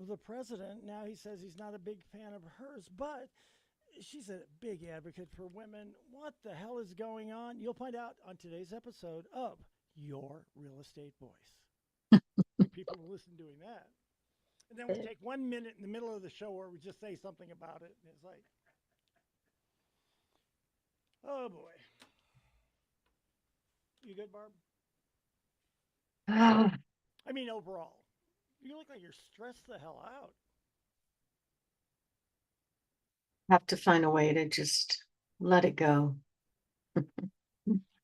of the president. Now he says he's not a big fan of hers, but she's a big advocate for women. What the hell is going on? You'll find out on today's episode of Your Real Estate Voice. You people will listen doing that. And then we take 1 minute in the middle of the show where we just say something about it. And it's like, oh boy. You good, Barb? I I mean, overall. You look like you're stressed the hell out. have to find a way to just let it go.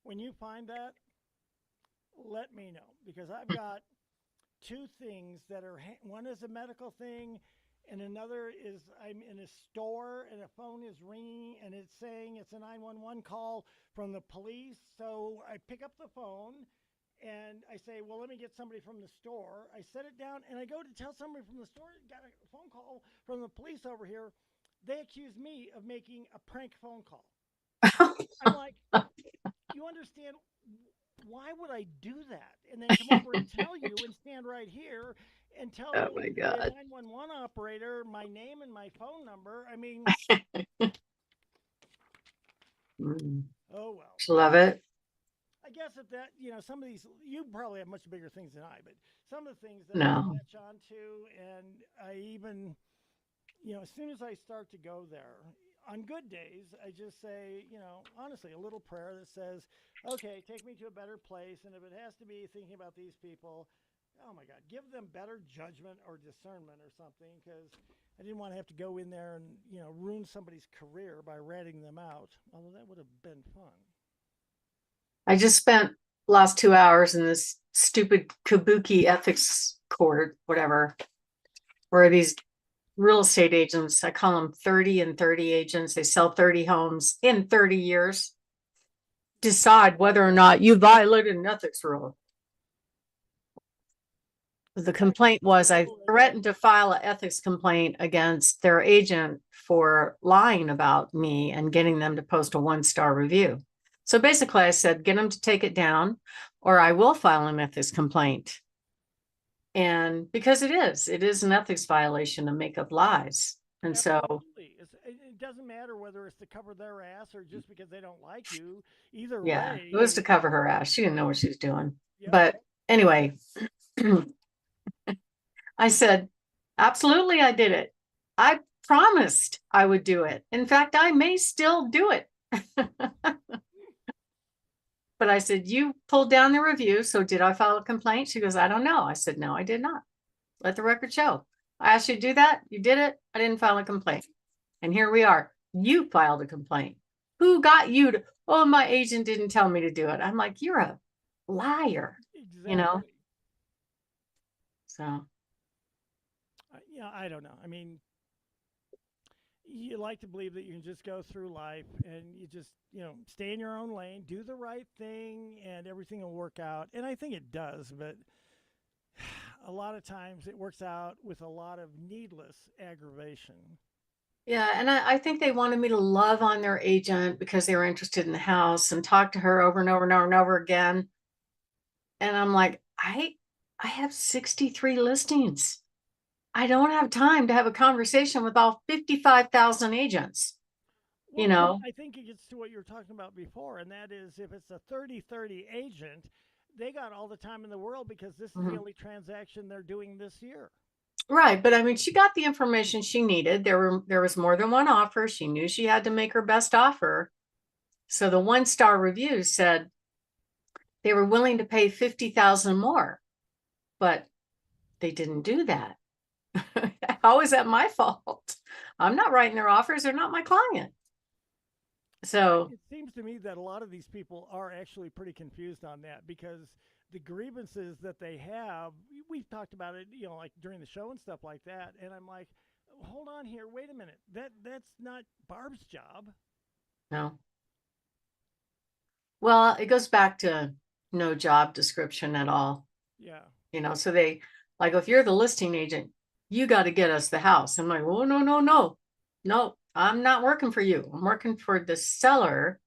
When you find that, let me know because I've got two things that are one is a medical thing and another is I'm in a store and a phone is ringing and it's saying it's a 911 call from the police. So I pick up the phone and I say, well, let me get somebody from the store. I set it down and I go to tell somebody from the store, got a phone call from the police over here. They accuse me of making a prank phone call. I'm like, you understand why would I do that? And then come over and tell you and stand right here and Oh tell my the God. 911 operator my name and my phone number. I mean, Mm. oh well. Love it. I guess at that, some of these, you probably have much bigger things than I, but some of the things that I No. latch on to, and I even, as soon as I start to go there, on good days, I just say, honestly, a little prayer that says, okay, take me to a better place. And if it has to be thinking about these people, oh my God, give them better judgment or discernment or something because I didn't want to have to go in there and, ruin somebody's career by ratting them out, although that would have been fun. I just spent last 2 hours in this stupid kabuki ethics court, whatever, where these real estate agents, I call them 30 and 30 agents, they sell 30 homes in 30 years, decide whether or not you violated an ethics rule. The complaint was I threatened to file an ethics complaint against their agent for lying about me and getting them to post a 1-star review. So basically I said, get them to take it down or I will file an ethics complaint. And because it is an ethics violation to make up lies. And Absolutely. It doesn't matter whether it's to cover their ass or just because they don't like you. Either yeah, way. it was to cover her ass. She didn't know what she was doing. Yep. But anyway, I said, absolutely, I did it. I promised I would do it. In fact, I may still do it. But I said, you pulled down the review. So did I file a complaint? She goes, I don't know. I said, no, I did not. Let the record show. I asked you to do that. You did it. I didn't file a complaint. And here we are. You filed a complaint. Who got you to, oh, my agent didn't tell me to do it. I'm like, you're a liar, Exactly. So. I don't know. I mean, you like to believe that you can just go through life and you just, stay in your own lane, do the right thing, and everything will work out. And I think it does, but a lot of times it works out with a lot of needless aggravation. Yeah, and I think they wanted me to love on their agent because they were interested in the house and talk to her over and over and over and over again. And I'm like, I have 63 listings. I don't have time to have a conversation with all 55,000 agents. Well, I think it gets to what you were talking about before, and that is if it's a 30-30 agent, they got all the time in the world because this is the only transaction they're doing this year. Right. But I mean, she got the information she needed. There was more than one offer. She knew she had to make her best offer. So the 1-star review said they were willing to pay 50,000 more, but they didn't do that. How is that my fault? I'm not writing their offers. They're not my client. So it seems to me that a lot of these people are actually pretty confused on that because the grievances that they have, we've talked about it, like during the show and stuff like that. And I'm like, hold on here, wait a minute. That's not Barb's job. no. Well, it goes back to no job description at all. Yeah. So they like, if you're the listing agent, you got to get us the house. I'm like, oh, no, I'm not working for you. I'm working for the seller,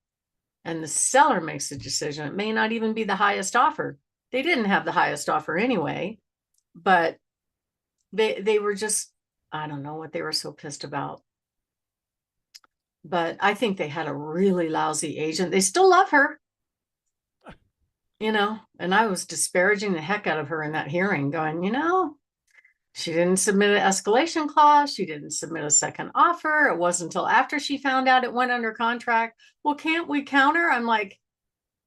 and the seller makes the decision. It may not even be the highest offer. They didn't have the highest offer anyway, but They were just, I don't know what they were so pissed about. But I think they had a really lousy agent. They still love her, and I was disparaging the heck out of her in that hearing, going, she didn't submit an escalation clause. She didn't submit a second offer. It wasn't until after she found out it went under contract. Well, can't we counter? I'm like,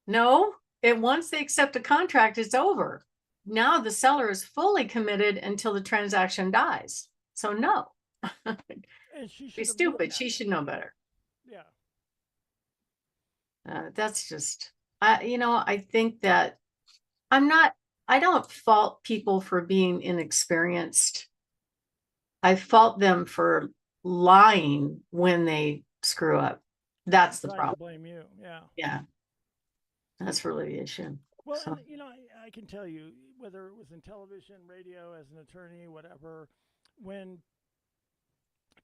no, once they accept a contract, it's over. Now the seller is fully committed until the transaction dies. So no. And she should She's have known stupid. that. She should know better. Yeah. That's just, I think that I don't fault people for being inexperienced. I fault them for lying when they screw up. That's the Trying to problem. blame you. Yeah. Yeah. That's really the issue. Well, So, and I can tell you, whether it was in television, radio, as an attorney, whatever, when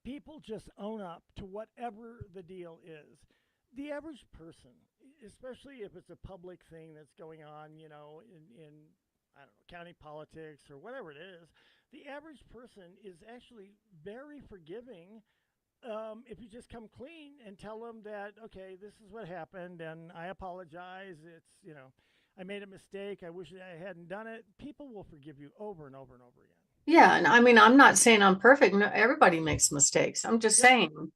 people just own up to whatever the deal is, the average person, especially if it's a public thing that's going on, in I don't know, county politics or whatever it is, the average person is actually very forgiving if you just come clean and tell them that, okay, this is what happened and I apologize. I made a mistake. I wish I hadn't done it. People will forgive you over and over and over again. yeah. And I mean, I'm not saying I'm perfect. No, everybody makes mistakes. I'm just Yep. saying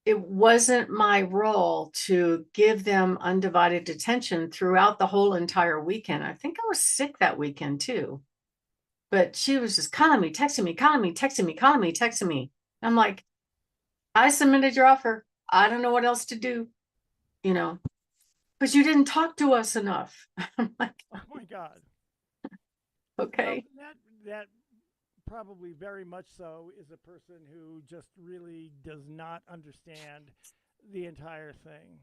it wasn't my role to give them undivided attention throughout the whole entire weekend. I think I was sick that weekend too. But she was just calling me, texting me, calling me, texting me, calling me, texting me. I'm like, I submitted your offer. I don't know what else to do, but you didn't talk to us enough. I'm like, Oh my God. Well, okay. that probably very much so is a person who just really does not understand the entire thing.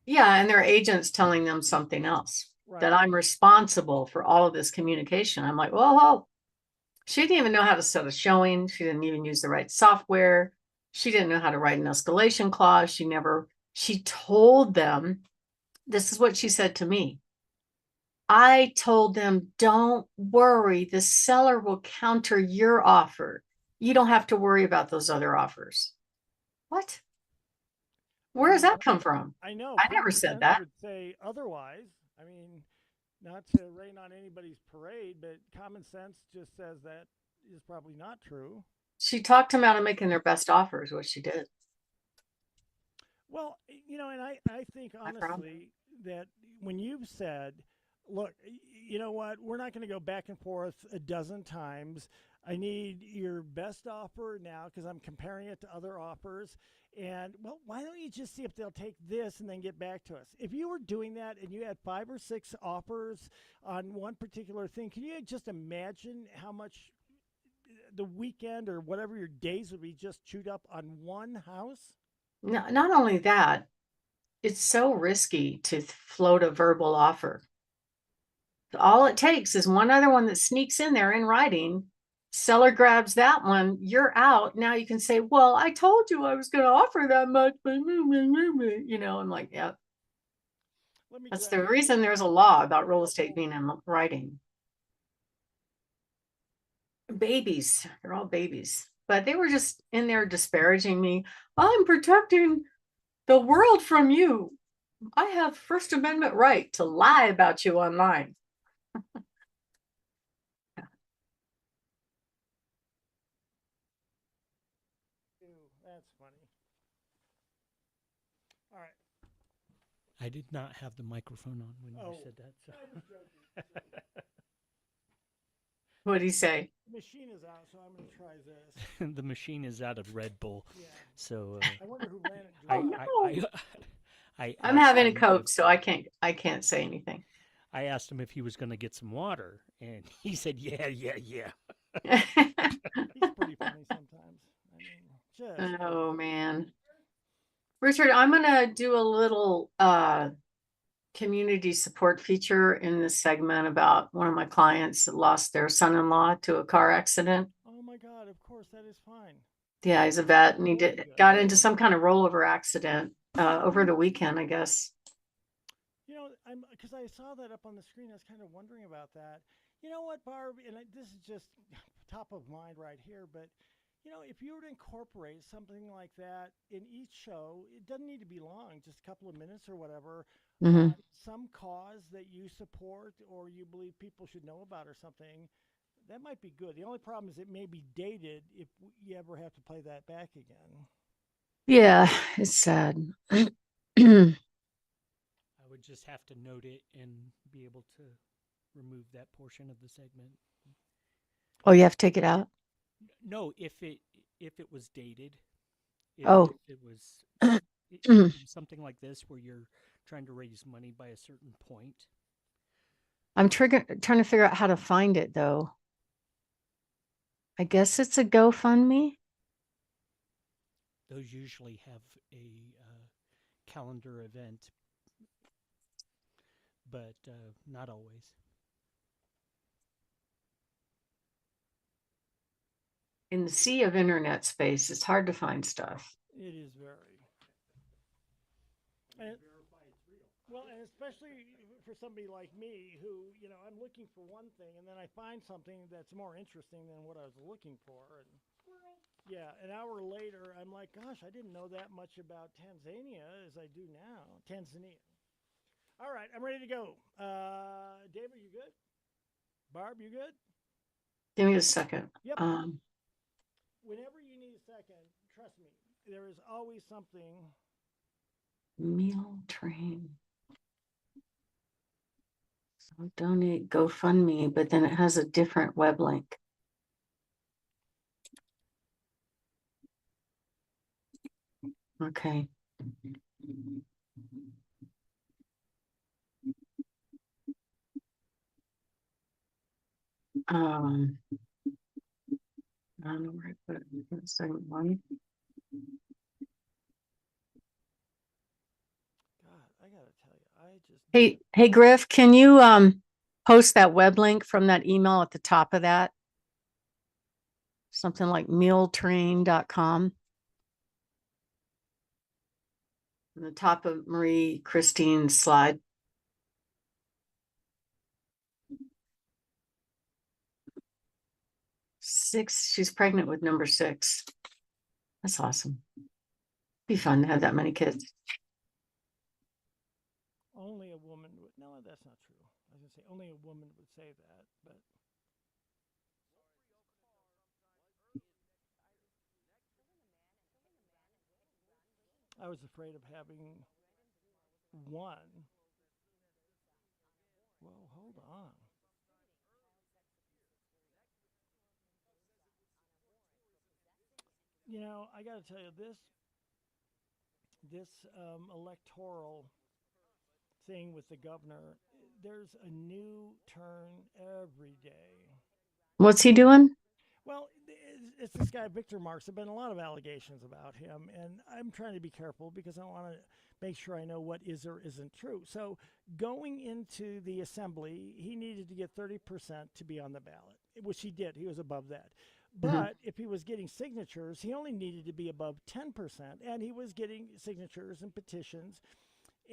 Yeah. And their agent's telling them something else, that Right. I'm responsible for all of this communication. I'm like, whoa. She didn't even know how to set a showing. She didn't even use the right software. She didn't know how to write an escalation clause. She told them, this is what she said to me. I told them, don't worry, the seller will counter your offer. You don't have to worry about those other offers. What? I Where does mean, that come from? I know I never common said sense that. would say otherwise. I mean, not to rain on anybody's parade, but common sense just says that is probably not true. She talked them out of making their best offers, what she did. Well, and I think My problem. honestly that when you've said, look, you know what, we're not going to go back and forth a dozen times. I need your best offer now because I'm comparing it to other offers. And, well, why don't you just see if they'll take this and then get back to us? If you were doing that and you had 5 or 6 offers on one particular thing, can you just imagine how much the weekend or whatever your days would be just chewed up on one house? No, not only that, it's so risky to float a verbal offer. All it takes is one other one that sneaks in there in writing. Seller grabs that one, you're out. Now you can say, well, I told you I was going to offer that much, but I'm like, yeah, Let me that's grab the my reason there's a law about real estate being in writing. Babies, they're all babies, but they were just in there disparaging me. I'm protecting the world from you. I have First Amendment right to lie about you online. That's funny. All right. I did not have the microphone on when you said that. So. I was joking. What do you say? The machine is out, so I'm going to try this. The machine is out of Red Bull, Yeah. so I wonder who ran it I, dry. I'm asked having a him Coke, if- so I can't say anything. I asked him if he was going to get some water, and he said, "Yeah." He's pretty funny sometimes. I mean, just. Oh man. Richard, I'm gonna do a little community support feature in this segment about one of my clients that lost their son-in-law to a car accident. Oh my God! Of course, that is fine. Yeah, he's a vet and he Totally good. got into some kind of rollover accident over the weekend, I guess. I'm because I saw that up on the screen. I was kind of wondering about that. You know what, Barb? And this is just top of mind right here, but if you were to incorporate something like that in each show, it doesn't need to be long, just a couple of minutes or whatever, Hmm. on some cause that you support or you believe people should know about or something. That might be good. The only problem is it may be dated if you ever have to play that back again. Yeah, it's sad. I would just have to note it and be able to remove that portion of the segment. Oh, you have to take it out? No, if it was dated, Oh. if it was I'm in something like this where you're trying to raise money by a certain point. trying to figure out how to find it though. I guess it's a GoFundMe. Those usually have a calendar event, but not always. In the sea of internet space, it's hard to find stuff. It is very. And, well, and especially for somebody like me who, I'm looking for one thing and then I find something that's more interesting than what I was looking for. And yeah, an hour later, I'm like, gosh, I didn't know that much about Tanzania as I do now. Tanzania. All right, I'm ready to go. David, you good? Barb, you good? Give me a second. Yep. Whenever you need a second, trust me, there is always something. Meal train. So donate GoFundMe, but then it has a different web link. Okay. I don't know where I put it. The second one. God, I gotta tell you, I just. Hey, Griff, can you post that web link from that email at the top of that? Something like mealtrain.com. On the top of Marie Christine's slide. 6, she's pregnant with number 6. That's awesome. Be fun to have that many kids. Only a woman would. No, that's not true. I was gonna say only a woman would say that, but. I was afraid of having one. Whoa, hold on. I got to tell you this electoral thing with the governor. There's a new turn every day. What's he doing? Well, it's this guy Victor Marks. There've been a lot of allegations about him, and I'm trying to be careful because I want to make sure I know what is or isn't true. So, going into the assembly, he needed to get 30% to be on the ballot, which he did. He was above that. But if he was getting signatures, he only needed to be above 10%, and he was getting signatures and petitions.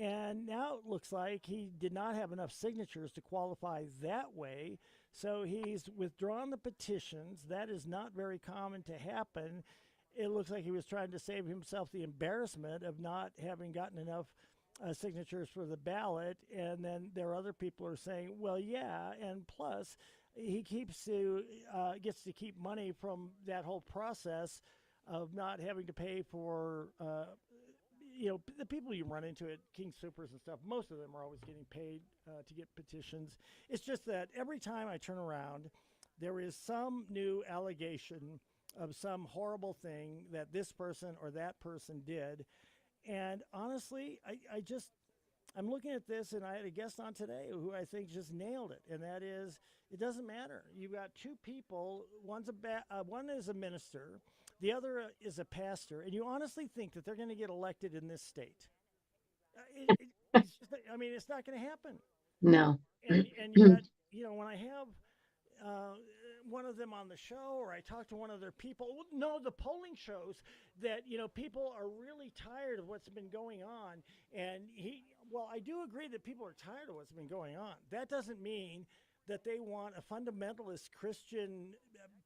And now it looks like he did not have enough signatures to qualify that way. So he's withdrawn the petitions. That is not very common to happen. It looks like he was trying to save himself the embarrassment of not having gotten enough signatures for the ballot. And then there are other people who are saying, well, yeah, and plus he gets to keep money from that whole process of not having to pay for the people you run into at King Supers and stuff, most of them are always getting paid to get petitions. It's just that every time I turn around, there is some new allegation of some horrible thing that this person or that person did. And honestly, I'm looking at this, and I had a guest on today who I think just nailed it, and that is, it doesn't matter. You've got two people. One is a minister, the other is a pastor, and you honestly think that they're going to get elected in this state? It's not going to happen. No. And yet, when I have one of them on the show, or I talk to one of their people, no, the polling shows that people are really tired of what's been going on, and I do agree that people are tired of what's been going on. That doesn't mean that they want a fundamentalist Christian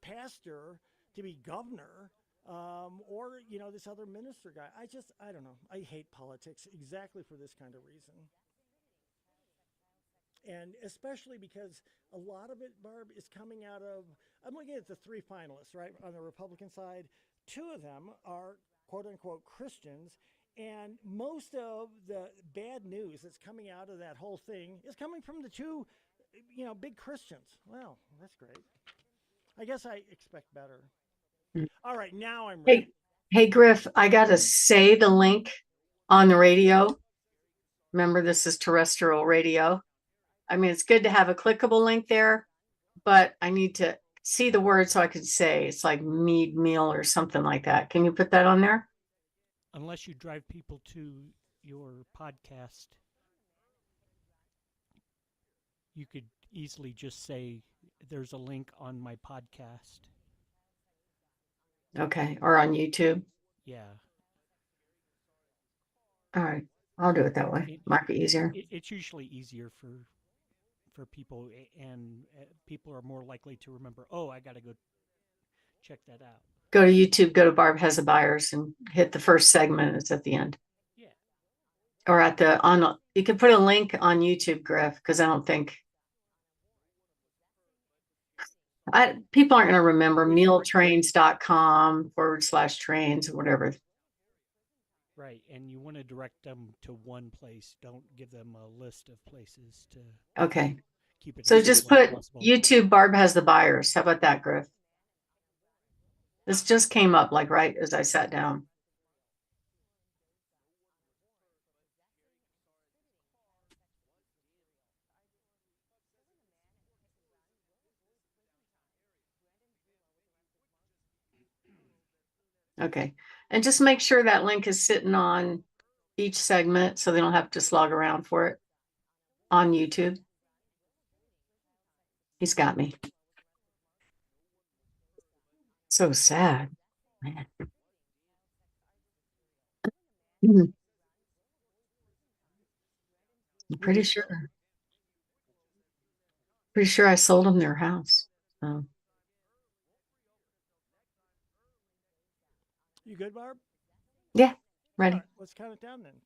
pastor to be governor, or this other minister guy. I don't know. I hate politics exactly for this kind of reason, and especially because a lot of it, Barb, is coming out of. I'm looking at the three finalists, right, on the Republican side. Two of them are quote unquote Christians, and most of the bad news that's coming out of that whole thing is coming from the two, big Christians. Well, that's great. I guess I expect better. All right, now I'm ready. Hey, Griff, I got to say the link on the radio. Remember, this is terrestrial radio. I mean, it's good to have a clickable link there, but I need to see the word so I could say it's like mead meal or something like that. Can you put that on there? Unless you drive people to your podcast, you could easily just say, there's a link on my podcast. Okay, or on YouTube. Yeah. All right, I'll do it that way. Might be easier. It's usually easier for people, and people are more likely to remember, oh, I got to go check that out. Go to YouTube, go to Barb Has the Buyers and hit the first segment. It's at the end. Yeah. Or you can put a link on YouTube, Griff, because I don't think people aren't going to remember mealtrains.com/trains or whatever. Right. And you want to direct them to one place. Don't give them a list of places to Okay. keep it. So just put YouTube Barb Has the Buyers. How about that, Griff? This just came up like right as I sat down. Okay. And just make sure that link is sitting on each segment so they don't have to slog around for it on YouTube. He's got me. So sad, man. I'm pretty sure I sold them their house. So. You good, Barb? Yeah, ready. All right, let's count it down then.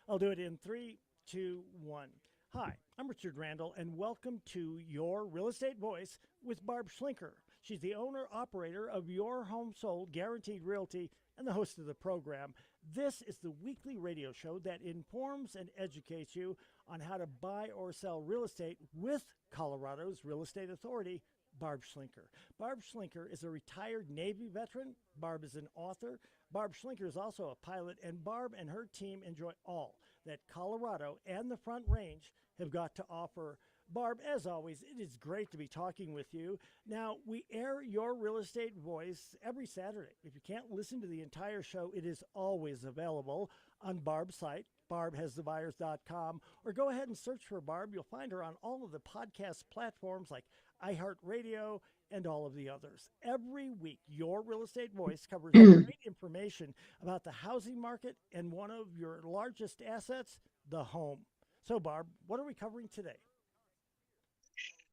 I'll do it in 3, 2, 1. Hi, I'm Richard Randall, and welcome to Your Real Estate Voice with Barb Schlinker. She's the owner-operator of Your Home Sold Guaranteed Realty and the host of the program. This is the weekly radio show that informs and educates you on how to buy or sell real estate with Colorado's Real Estate Authority, Barb Schlinker. Barb Schlinker is a retired Navy veteran. Barb is an author. Barb Schlinker is also a pilot, and Barb and her team enjoy all that Colorado and the Front Range have got to offer. Barb, as always, it is great to be talking with you. Now, we air Your Real Estate Voice every Saturday. If you can't listen to the entire show, it is always available on Barb's site, barbhasthebuyers.com, or go ahead and search for Barb. You'll find her on all of the podcast platforms like iHeartRadio and all of the others. Every week, Your Real Estate Voice covers great information about the housing market and one of your largest assets, the home. So, Barb, what are we covering today?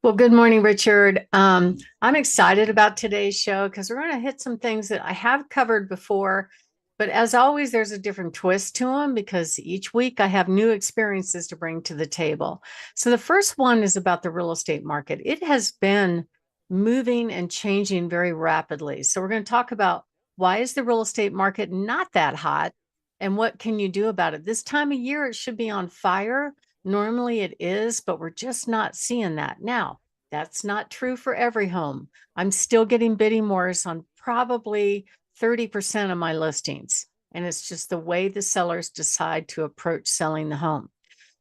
Well, good morning, Richard. I'm excited about today's show because we're going to hit some things that I have covered before, but as always, there's a different twist to them because each week I have new experiences to bring to the table. So the first one is about the real estate market. It has been moving and changing very rapidly. So we're going to talk about why is the real estate market not that hot and what can you do about it? This time of year, it should be on fire. Normally it is, but we're just not seeing that. Now, that's not true for every home. I'm still getting bidding wars on probably 30% of my listings. And it's just the way the sellers decide to approach selling the home.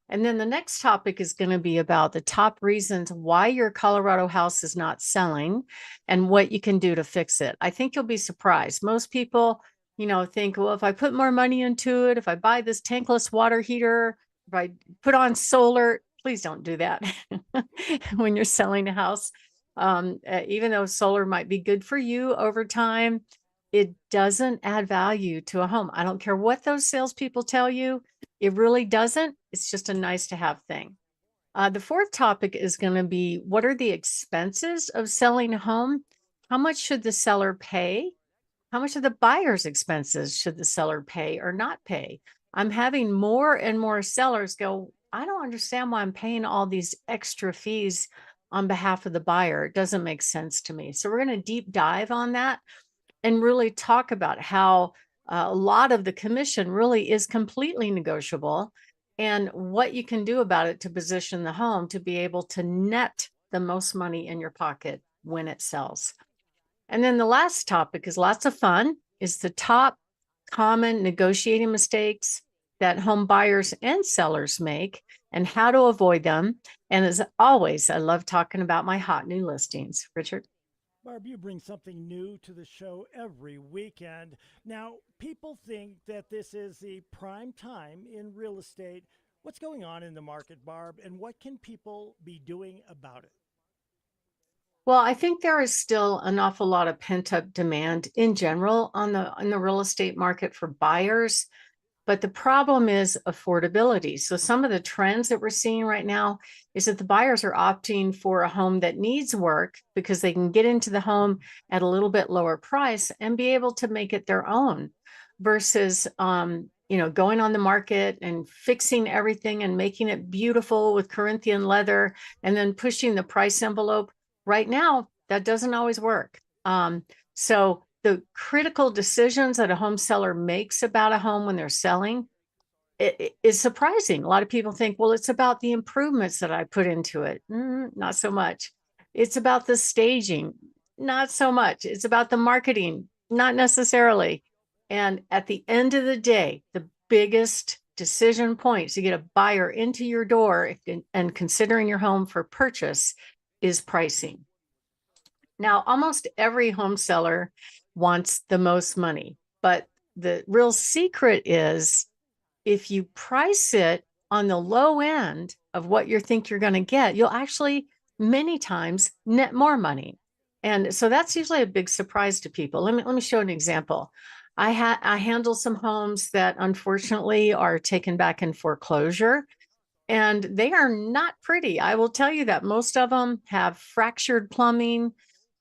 And then the next topic is going to be about the top reasons why your Colorado house is not selling and what you can do to fix it. I think you'll be surprised. Most people, think, well, if I put more money into it, if I buy this tankless water heater, if I put on solar, please don't do that when you're selling a house. Even though solar might be good for you over time, it doesn't add value to a home. I don't care what those salespeople tell you. It really doesn't. It's just a nice to have thing. The fourth topic is going to be, what are the expenses of selling a home? How much should the seller pay? How much of the buyer's expenses should the seller pay or not pay? I'm having more and more sellers go, I don't understand why I'm paying all these extra fees on behalf of the buyer. It doesn't make sense to me. So we're going to deep dive on that and really talk about how a lot of the commission really is completely negotiable and what you can do about it to position the home to be able to net the most money in your pocket when it sells. And then the last topic is lots of fun, is the top common negotiating mistakes that home buyers and sellers make and how to avoid them. And as always, I love talking about my hot new listings. Richard? Barb, you bring something new to the show every weekend. Now, people think that this is the prime time in real estate. What's going on in the market, Barb, and what can people be doing about it? Well, I think there is still an awful lot of pent-up demand in general on the real estate market for buyers, but the problem is affordability. So some of the trends that we're seeing right now is that the buyers are opting for a home that needs work because they can get into the home at a little bit lower price and be able to make it their own versus going on the market and fixing everything and making it beautiful with Corinthian leather and then pushing the price envelope. Right now, that doesn't always work. So the critical decisions that a home seller makes about a home when they're selling, it is surprising. A lot of people think, well, it's about the improvements that I put into it. Not so much. It's about the staging. Not so much. It's about the marketing. Not necessarily. And at the end of the day, the biggest decision point to get a buyer into your door and considering your home for purchase is pricing. Now, almost every home seller wants the most money, but the real secret is if you price it on the low end of what you think you're going to get, you'll actually many times net more money. And so that's usually a big surprise to people. Let me show an example. I handle some homes that unfortunately are taken back in foreclosure, and they are not pretty. I will tell you that most of them have fractured plumbing.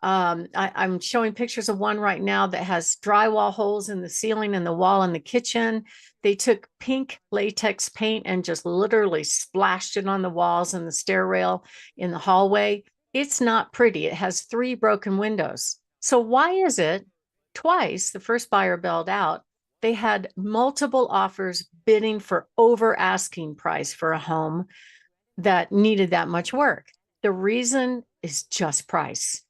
I'm showing pictures of one right now that has drywall holes in the ceiling and the wall in the kitchen. They took pink latex paint and just literally splashed it on the walls and the stair rail in the hallway. It's not pretty. It has 3 broken windows. So why is it twice the first buyer bailed out? They had multiple offers bidding for over asking price for a home that needed that much work. The reason is just price.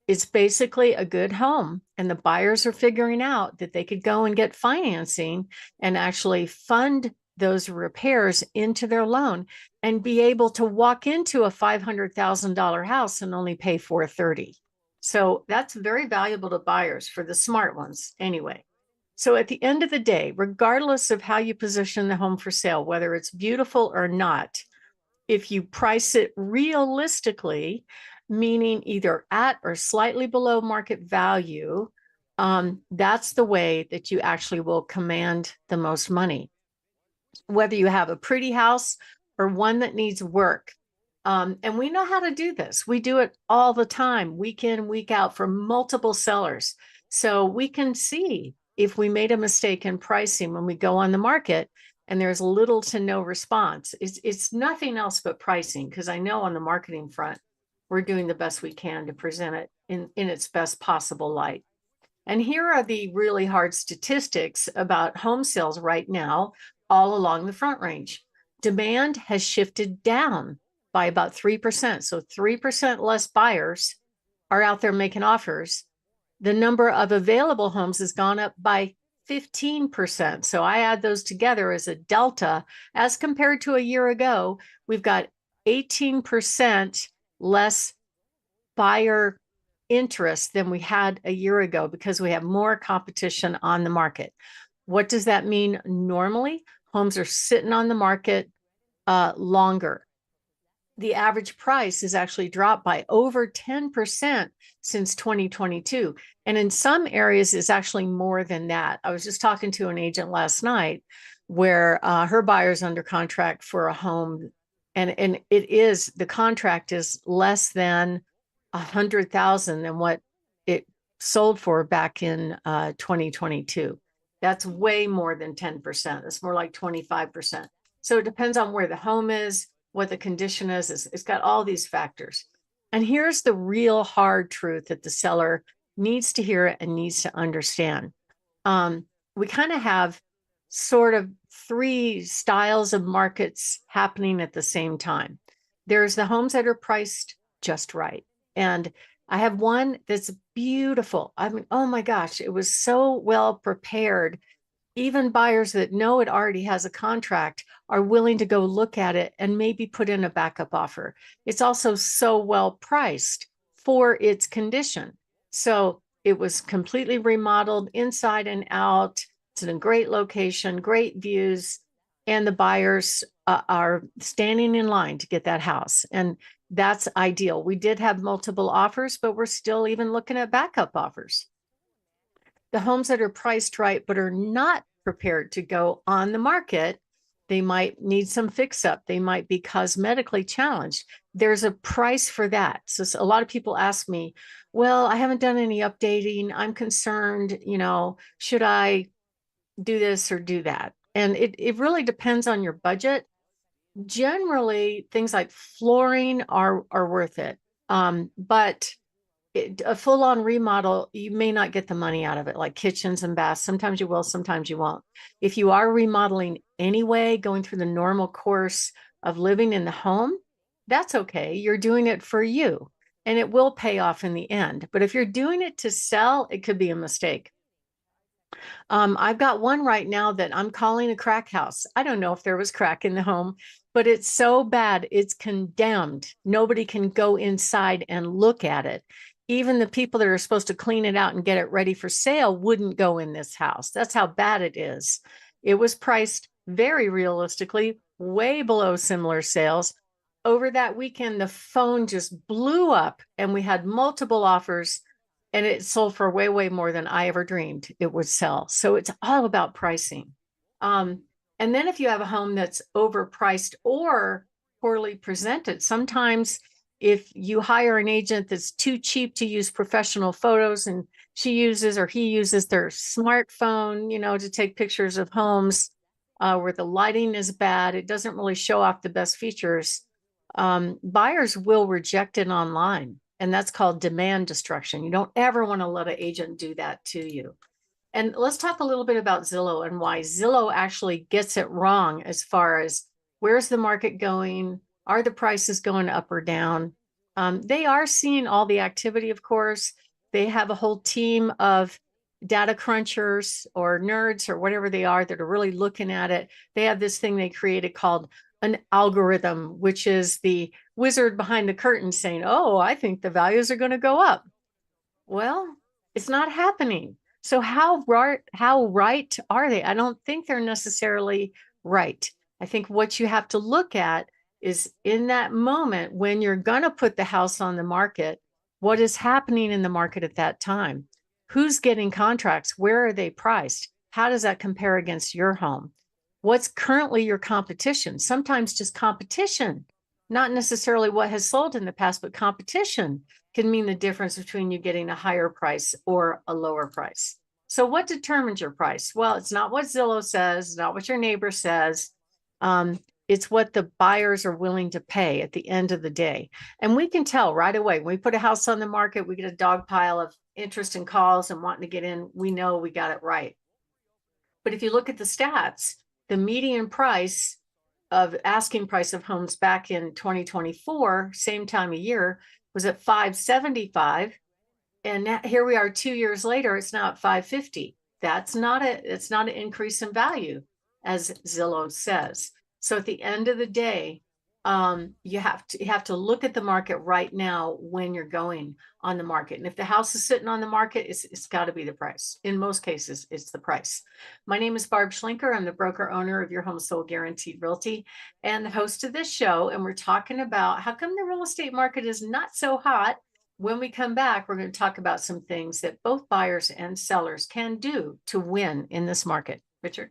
It's basically a good home, and the buyers are figuring out that they could go and get financing and actually fund those repairs into their loan and be able to walk into a $500,000 house and only pay $430,000. So that's very valuable to buyers, for the smart ones anyway. So at the end of the day, regardless of how you position the home for sale, whether it's beautiful or not, if you price it realistically, meaning either at or slightly below market value, that's the way that you actually will command the most money. Whether you have a pretty house or one that needs work. And we know how to do this. We do it all the time, week in, week out, for multiple sellers. So we can see if we made a mistake in pricing when we go on the market and there's little to no response. It's nothing else but pricing, because I know on the marketing front, we're doing the best we can to present it in its best possible light. And here are the really hard statistics about home sales right now, all along the Front Range. Demand has shifted down by about 3%. So 3% less buyers are out there making offers. The number of available homes has gone up by 15%. So I add those together as a delta. As compared to a year ago, we've got 18% less buyer interest than we had a year ago because we have more competition on the market. What does that mean normally? Homes are sitting on the market longer. The average price has actually dropped by over 10% since 2022. And in some areas, it's actually more than that. I was just talking to an agent last night where her buyer's under contract for a home And it is, the contract is less than 100,000 than what it sold for back in 2022. That's way more than 10%. It's more like 25%. So it depends on where the home is, what the condition is. It's got all these factors. And here's the real hard truth that the seller needs to hear and needs to understand. We kind of have sort of three styles of markets happening at the same time. There's the homes that are priced just right. And I have one that's beautiful. I mean, oh my gosh, it was so well prepared. Even buyers that know it already has a contract are willing to go look at it and maybe put in a backup offer. It's also so well priced for its condition. So it was completely remodeled inside and out. It's in a great location, great views, and the buyers are standing in line to get that house. And that's ideal. We did have multiple offers, but we're still even looking at backup offers. The homes that are priced right but are not prepared to go on the market, they might need some fix up. They might be cosmetically challenged. There's a price for that. So a lot of people ask me, well, I haven't done any updating. I'm concerned, should I do this or do that? And it really depends on your budget. Generally, things like flooring are worth it. But a full-on remodel, you may not get the money out of it, like kitchens and baths. Sometimes you will, sometimes you won't. If you are remodeling anyway, going through the normal course of living in the home, that's okay. You're doing it for you, and it will pay off in the end. But if you're doing it to sell, it could be a mistake. I've got one right now that I'm calling a crack house. I don't know if there was crack in the home, but it's so bad, it's condemned. Nobody can go inside and look at it. Even the people that are supposed to clean it out and get it ready for sale wouldn't go in this house. That's how bad it is. It was priced very realistically, way below similar sales. Over that weekend, the phone just blew up and we had multiple offers, and it sold for way, way more than I ever dreamed it would sell. So it's all about pricing. And then if you have a home that's overpriced or poorly presented, sometimes if you hire an agent that's too cheap to use professional photos and she uses or he uses their smartphone, to take pictures of homes where the lighting is bad, it doesn't really show off the best features. Buyers will reject it online. And that's called demand destruction. You don't ever want to let an agent do that to you. And let's talk a little bit about Zillow and why Zillow actually gets it wrong as far as where's the market going? Are the prices going up or down? They are seeing all the activity, of course. They have a whole team of data crunchers or nerds or whatever they are that are really looking at it. They have this thing they created called an algorithm, which is the wizard behind the curtain saying, oh, I think the values are going to go up. Well, it's not happening. So how right are they? I don't think they're necessarily right. I think what you have to look at is in that moment when you're going to put the house on the market, what is happening in the market at that time? Who's getting contracts? Where are they priced? How does that compare against your home? What's currently your competition? Sometimes just competition, not necessarily what has sold in the past, but competition can mean the difference between you getting a higher price or a lower price. So what determines your price? Well, it's not what Zillow says, not what your neighbor says. It's what the buyers are willing to pay at the end of the day. And we can tell right away, when we put a house on the market, we get a dog pile of interest and calls and wanting to get in, we know we got it right. But if you look at the stats, the median price of asking price of homes back in 2024, same time of year, was at 575. And now, here we are 2 years later, it's now at 550. It's not an increase in value, as Zillow says. So at the end of the day, you have to look at the market right now when you're going on the market. And if the house is sitting on the market, it's got to be the price. In most cases, it's the price. My name is Barb Schlinker. I'm the broker owner of Your Home Sold Guaranteed Realty and the host of this show. And we're talking about how come the real estate market is not so hot. When we come back, we're going to talk about some things that both buyers and sellers can do to win in this market. Richard?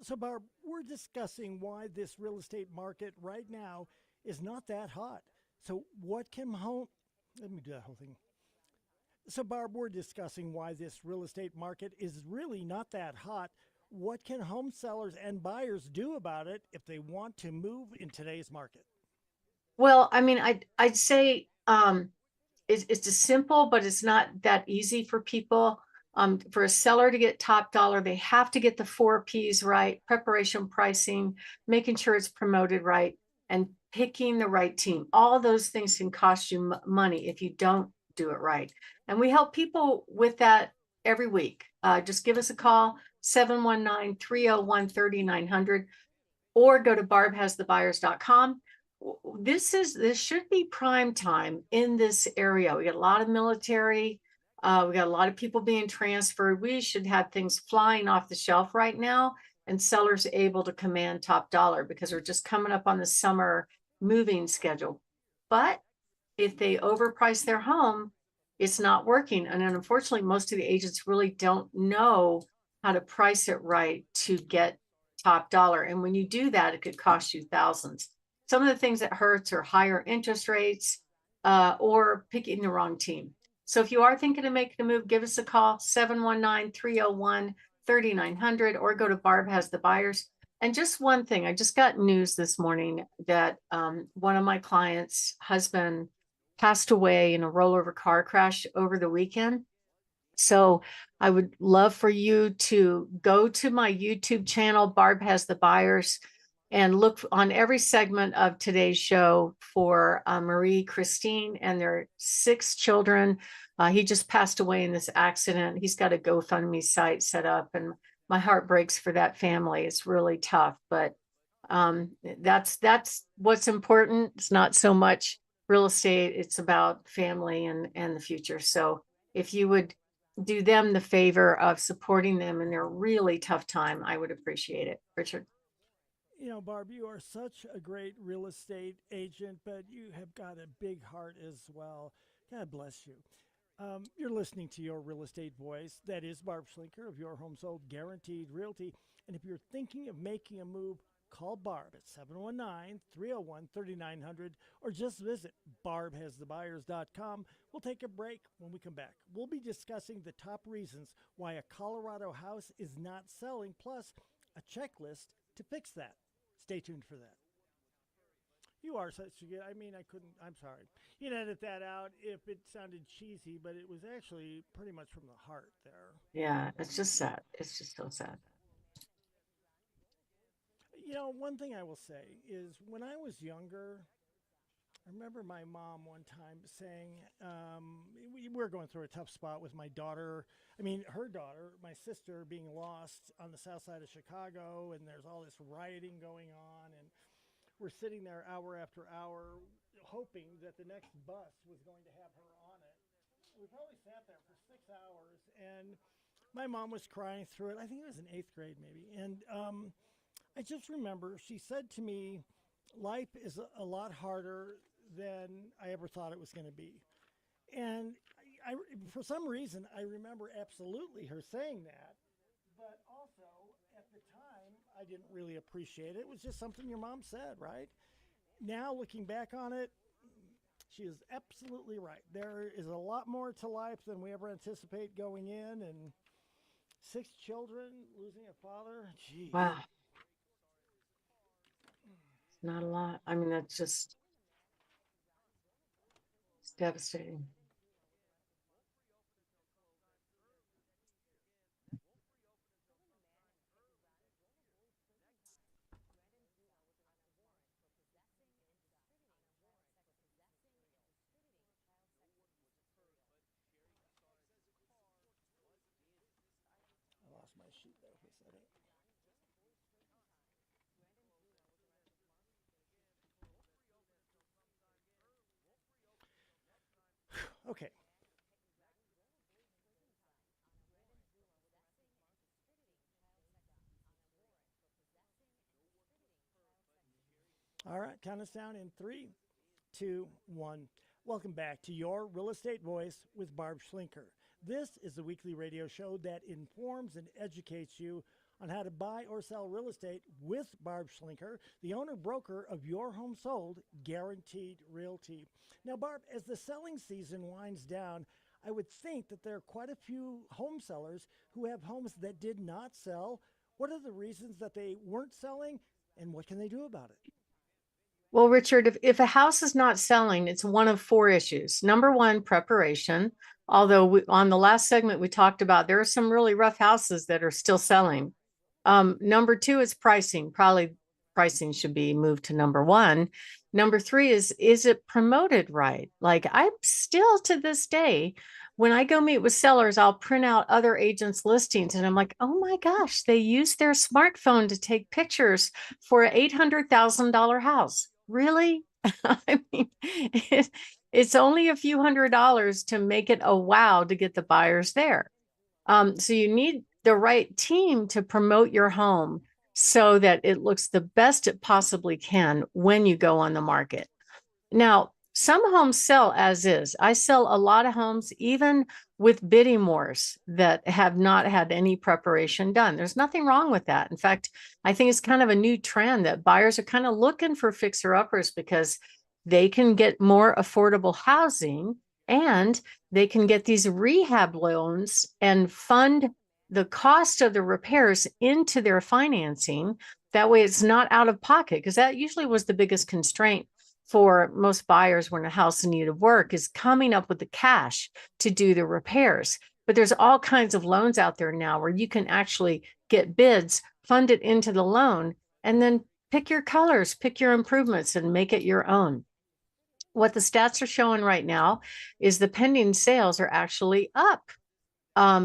So, Barb, we're discussing why this real estate market right now is not that hot. So, what can home. Let me do that whole thing. So, Barb, we're discussing why this real estate market is really not that hot. What can home sellers and buyers do about it if they want to move in today's market? Well, I mean, I'd say it's a simple, but it's not that easy for people. For a seller to get top dollar, they have to get the 4 P's right: preparation, pricing, making sure it's promoted right, and picking the right team. All those things can cost you money if you don't do it right. And we help people with that every week. Just give us a call, 719-301-3900, or go to barbhasthebuyers.com. This should be prime time in this area. We got a lot of military. We got a lot of people being transferred. We should have things flying off the shelf right now, and sellers able to command top dollar because we're just coming up on the summer moving schedule. But if they overprice their home, it's not working. And unfortunately, most of the agents really don't know how to price it right to get top dollar. And when you do that, it could cost you thousands. Some of the things that hurts are higher interest rates, or picking the wrong team. So if you are thinking of making a move, give us a call, 719-301-3900, or go to Barb Has the Buyers. And just one thing, I just got news this morning that one of my clients' husband passed away in a rollover car crash over the weekend. So I would love for you to go to my YouTube channel, Barb Has the Buyers, and look on every segment of today's show for Marie Christine and their 6 children. He just passed away in this accident. He's got a GoFundMe site set up, and my heart breaks for that family. It's really tough, but that's what's important. It's not so much real estate. It's about family and the future. So if you would do them the favor of supporting them in their really tough time, I would appreciate it. Richard. You know, Barb, you are such a great real estate agent, but you have got a big heart as well. God bless you. You're listening to Your Real Estate Voice. That is Barb Schlinker of Your Home Sold Guaranteed Realty. And if you're thinking of making a move, call Barb at 719-301-3900, or just visit barbhasthebuyers.com. We'll take a break. When we come back, we'll be discussing the top reasons why a Colorado house is not selling, plus a checklist to fix that. Stay tuned for that. You are such a good. I mean, I couldn't. I'm sorry. You can edit that out if it sounded cheesy, but it was actually pretty much from the heart there. Yeah, it's just sad. It's just so sad. You know, one thing I will say is when I was younger, I remember my mom one time saying, we were going through a tough spot with my daughter. I mean, her daughter, my sister, being lost on the south side of Chicago, and there's all this rioting going on, and we're sitting there hour after hour hoping that the next bus was going to have her on it. We probably sat there for 6 hours, and my mom was crying through it. I think it was in 8th grade, maybe. And I just remember she said to me, life is a lot harder than I ever thought it was going to be. And for some reason, I remember absolutely her saying that. But also, at the time, I didn't really appreciate it. It was just something your mom said, right? Now, looking back on it, she is absolutely right. There is a lot more to life than we ever anticipate going in. And 6 children, losing a father, geez. Wow. It's not a lot. I mean, that's just it's devastating. I lost my sheet there for a second. Okay. All right, count us down in 3, 2, 1. Welcome back to Your Real Estate Voice with Barb Schlinker. This is a weekly radio show that informs and educates you on how to buy or sell real estate with Barb Schlinker, the owner broker of Your Home Sold Guaranteed Realty. Now, Barb, as the selling season winds down, I would think that there are quite a few home sellers who have homes that did not sell. What are the reasons that they weren't selling, and what can they do about it? Well, Richard, if a house is not selling, it's one of four issues. Number one, preparation. Although on the last segment, we talked about there are some really rough houses that are still selling. Number two is pricing. Probably pricing should be moved to number one. Number three is it promoted right? Like I'm still to this day, when I go meet with sellers, I'll print out other agents' listings and I'm like, oh my gosh, they use their smartphone to take pictures for an $800,000 house. Really? I mean, it's only a few $100s to make it a wow to get the buyers there. So you need the right team to promote your home so that it looks the best it possibly can when you go on the market. Now, some homes sell as is. I sell a lot of homes, even with bidding wars that have not had any preparation done. There's nothing wrong with that. In fact, I think it's kind of a new trend that buyers are kind of looking for fixer uppers because they can get more affordable housing and they can get these rehab loans and fund the cost of the repairs into their financing. That way it's not out of pocket, because that usually was the biggest constraint for most buyers when a house in need of work is coming up with the cash to do the repairs. But there's all kinds of loans out there now where you can actually get bids, fund it into the loan, and then pick your colors, pick your improvements, and make it your own. What the stats are showing right now is the pending sales are actually up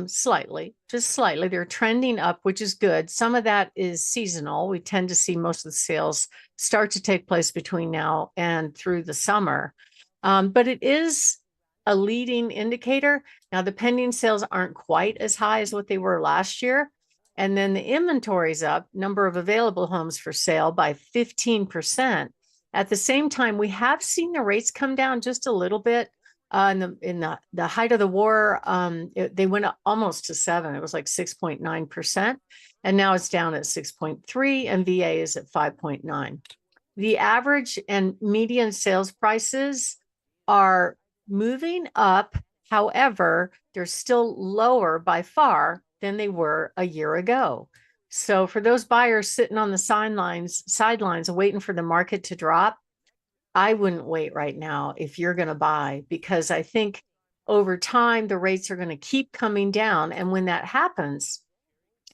slightly, just slightly. They're trending up, which is good. Some of that is seasonal. We tend to see most of the sales start to take place between now and through the summer. But it is a leading indicator. Now, the pending sales aren't quite as high as what they were last year. And then the inventory's up, number of available homes for sale by 15%. At the same time, we have seen the rates come down just a little bit. In the height of the war, they went up almost to 7. It was like 6.9%, and now it's down at 6.3, and VA is at 5.9. The average and median sales prices are moving up. However, they're still lower by far than they were a year ago. So for those buyers sitting on the sidelines waiting for the market to drop, I wouldn't wait right now if you're going to buy, because I think over time the rates are going to keep coming down. And when that happens,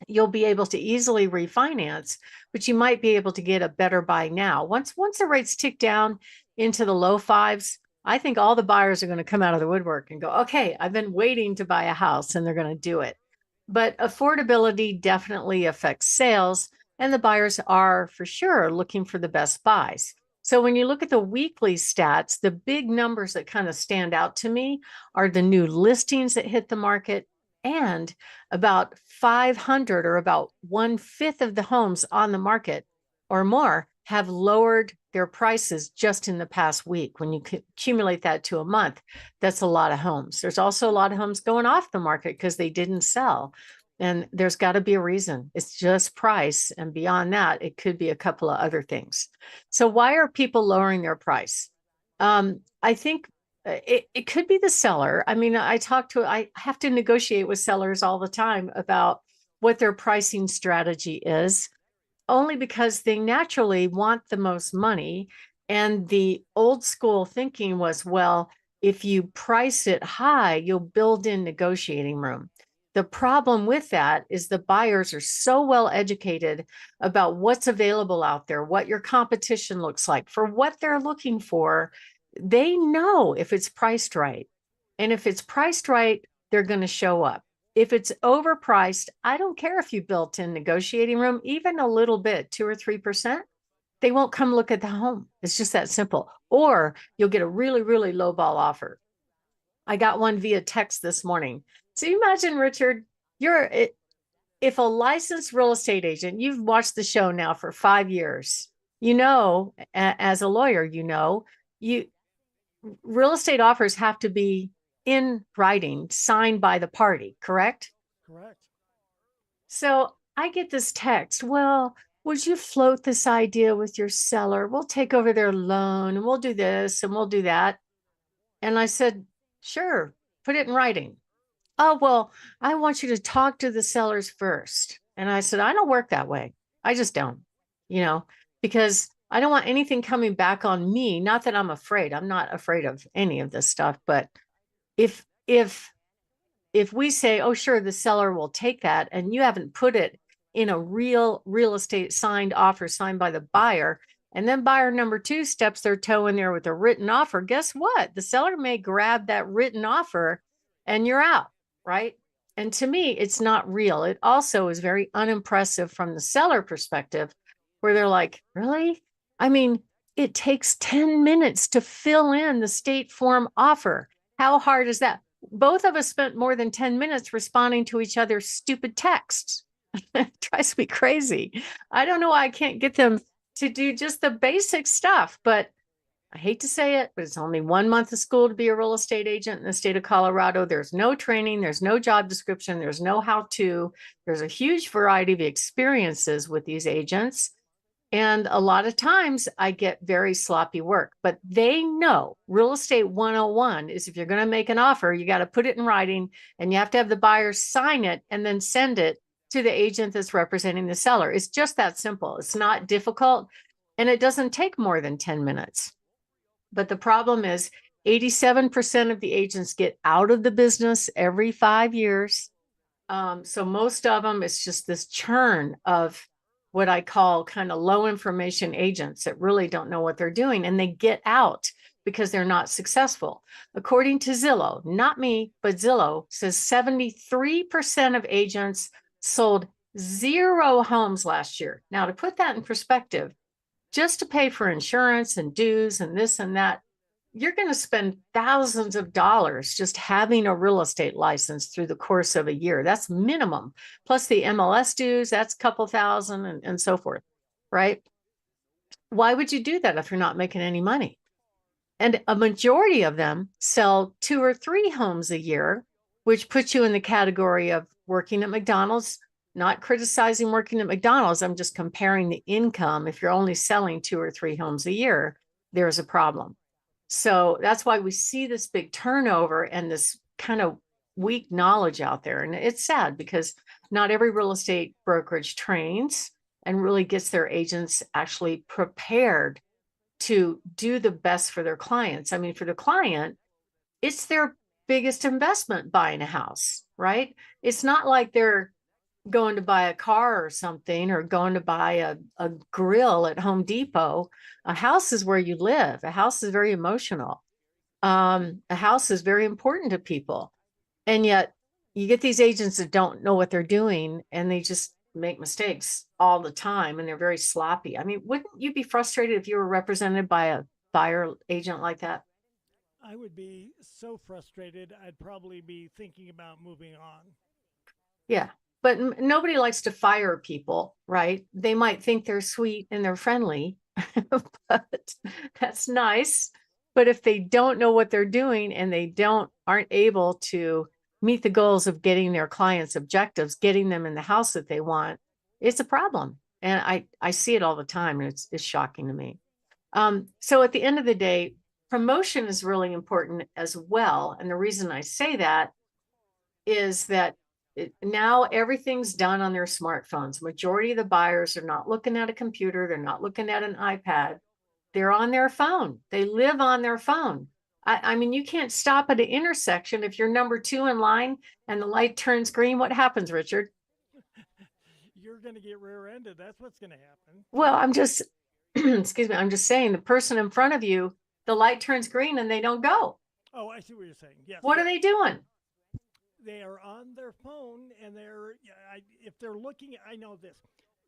you'll be able to easily refinance, but you might be able to get a better buy now. Once the rates tick down into the low fives, I think all the buyers are going to come out of the woodwork and go, okay, I've been waiting to buy a house, and they're going to do it. But affordability definitely affects sales, and the buyers are for sure looking for the best buys. So when you look at the weekly stats, the big numbers that kind of stand out to me are the new listings that hit the market, and about 500, or about 1/5 of the homes on the market or more, have lowered their prices just in the past week. When you accumulate that to a month, that's a lot of homes. There's also a lot of homes going off the market because they didn't sell. And there's got to be a reason. It's just price. And beyond that, it could be a couple of other things. So why are people lowering their price? I think it could be the seller. I mean, I have to negotiate with sellers all the time about what their pricing strategy is, only because they naturally want the most money. And the old school thinking was, well, if you price it high, you'll build in negotiating room. The problem with that is the buyers are so well educated about what's available out there, what your competition looks like, for what they're looking for. They know if it's priced right. And if it's priced right, they're going to show up. If it's overpriced, I don't care if you built in negotiating room, even a little bit, 2 or 3%, they won't come look at the home. It's just that simple. Or you'll get a really, really low ball offer. I got one via text this morning. So you imagine, Richard, if a licensed real estate agent, you've watched the show now for 5 years, as a lawyer, you real estate offers have to be in writing, signed by the party, correct? Correct. So I get this text. Well, would you float this idea with your seller? We'll take over their loan and we'll do this and we'll do that. And I said, sure, put it in writing. Oh, well, I want you to talk to the sellers first. And I said, I don't work that way. I just don't, you know, because I don't want anything coming back on me. Not that I'm afraid. I'm not afraid of any of this stuff. But if, if, if we say, oh, sure, the seller will take that, and you haven't put it in a real estate signed offer signed by the buyer, and then buyer number two steps their toe in there with a written offer, guess what? The seller may grab that written offer and you're out, right? And to me, it's not real. It also is very unimpressive from the seller perspective, where they're like, really? I mean, it takes 10 minutes to fill in the state form offer. How hard is that? Both of us spent more than 10 minutes responding to each other's stupid texts. It drives me crazy. I don't know why I can't get them to do just the basic stuff, but I hate to say it, but it's only 1 month of school to be a real estate agent in the state of Colorado. There's no training, there's no job description, there's no how to. There's a huge variety of experiences with these agents. And a lot of times I get very sloppy work, but they know real estate 101 is if you're going to make an offer, you got to put it in writing and you have to have the buyer sign it and then send it to the agent that's representing the seller. It's just that simple. It's not difficult and it doesn't take more than 10 minutes. But the problem is 87% of the agents get out of the business every 5 years. So most of them, it's just this churn of what I call kind of low information agents that really don't know what they're doing, and they get out because they're not successful. According to Zillow, not me, but Zillow says 73% of agents sold 0 homes last year. Now, to put that in perspective, just to pay for insurance and dues and this and that, you're going to spend thousands of dollars just having a real estate license through the course of a year. That's minimum. Plus the MLS dues, that's a couple thousand and so forth, right? Why would you do that if you're not making any money? And a majority of them sell 2 or 3 homes a year, which puts you in the category of working at McDonald's. Not criticizing working at McDonald's. I'm just comparing the income. If you're only selling 2 or 3 homes a year, there's a problem. So that's why we see this big turnover and this kind of weak knowledge out there. And it's sad because not every real estate brokerage trains and really gets their agents actually prepared to do the best for their clients. I mean, for the client, it's their biggest investment buying a house, right? It's not like they're going to buy a car or something, or going to buy a grill at Home Depot. A house is where you live. A house is very emotional. A house is very important to people. And yet you get these agents that don't know what they're doing and they just make mistakes all the time and they're very sloppy. I mean, wouldn't you be frustrated if you were represented by a buyer agent like that? I would be so frustrated, I'd probably be thinking about moving on. Yeah. But nobody likes to fire people, right? They might think they're sweet and they're friendly, but that's nice. But if they don't know what they're doing and they aren't able to meet the goals of getting their clients' objectives, getting them in the house that they want, it's a problem. And I see it all the time, and it's shocking to me. So at the end of the day, promotion is really important as well. And the reason I say that is that now everything's done on their smartphones. Majority of the buyers are not looking at a computer. They're not looking at an iPad. They're on their phone. They live on their phone. I mean, you can't stop at an intersection if you're number 2 in line and the light turns green. What happens, Richard? You're going to get rear-ended. That's what's going to happen. Well, I'm just, excuse me, I'm just saying the person in front of you, the light turns green and they don't go. Oh, I see what you're saying. Yes. What are they doing? They are on their phone, and if they're looking, I know this,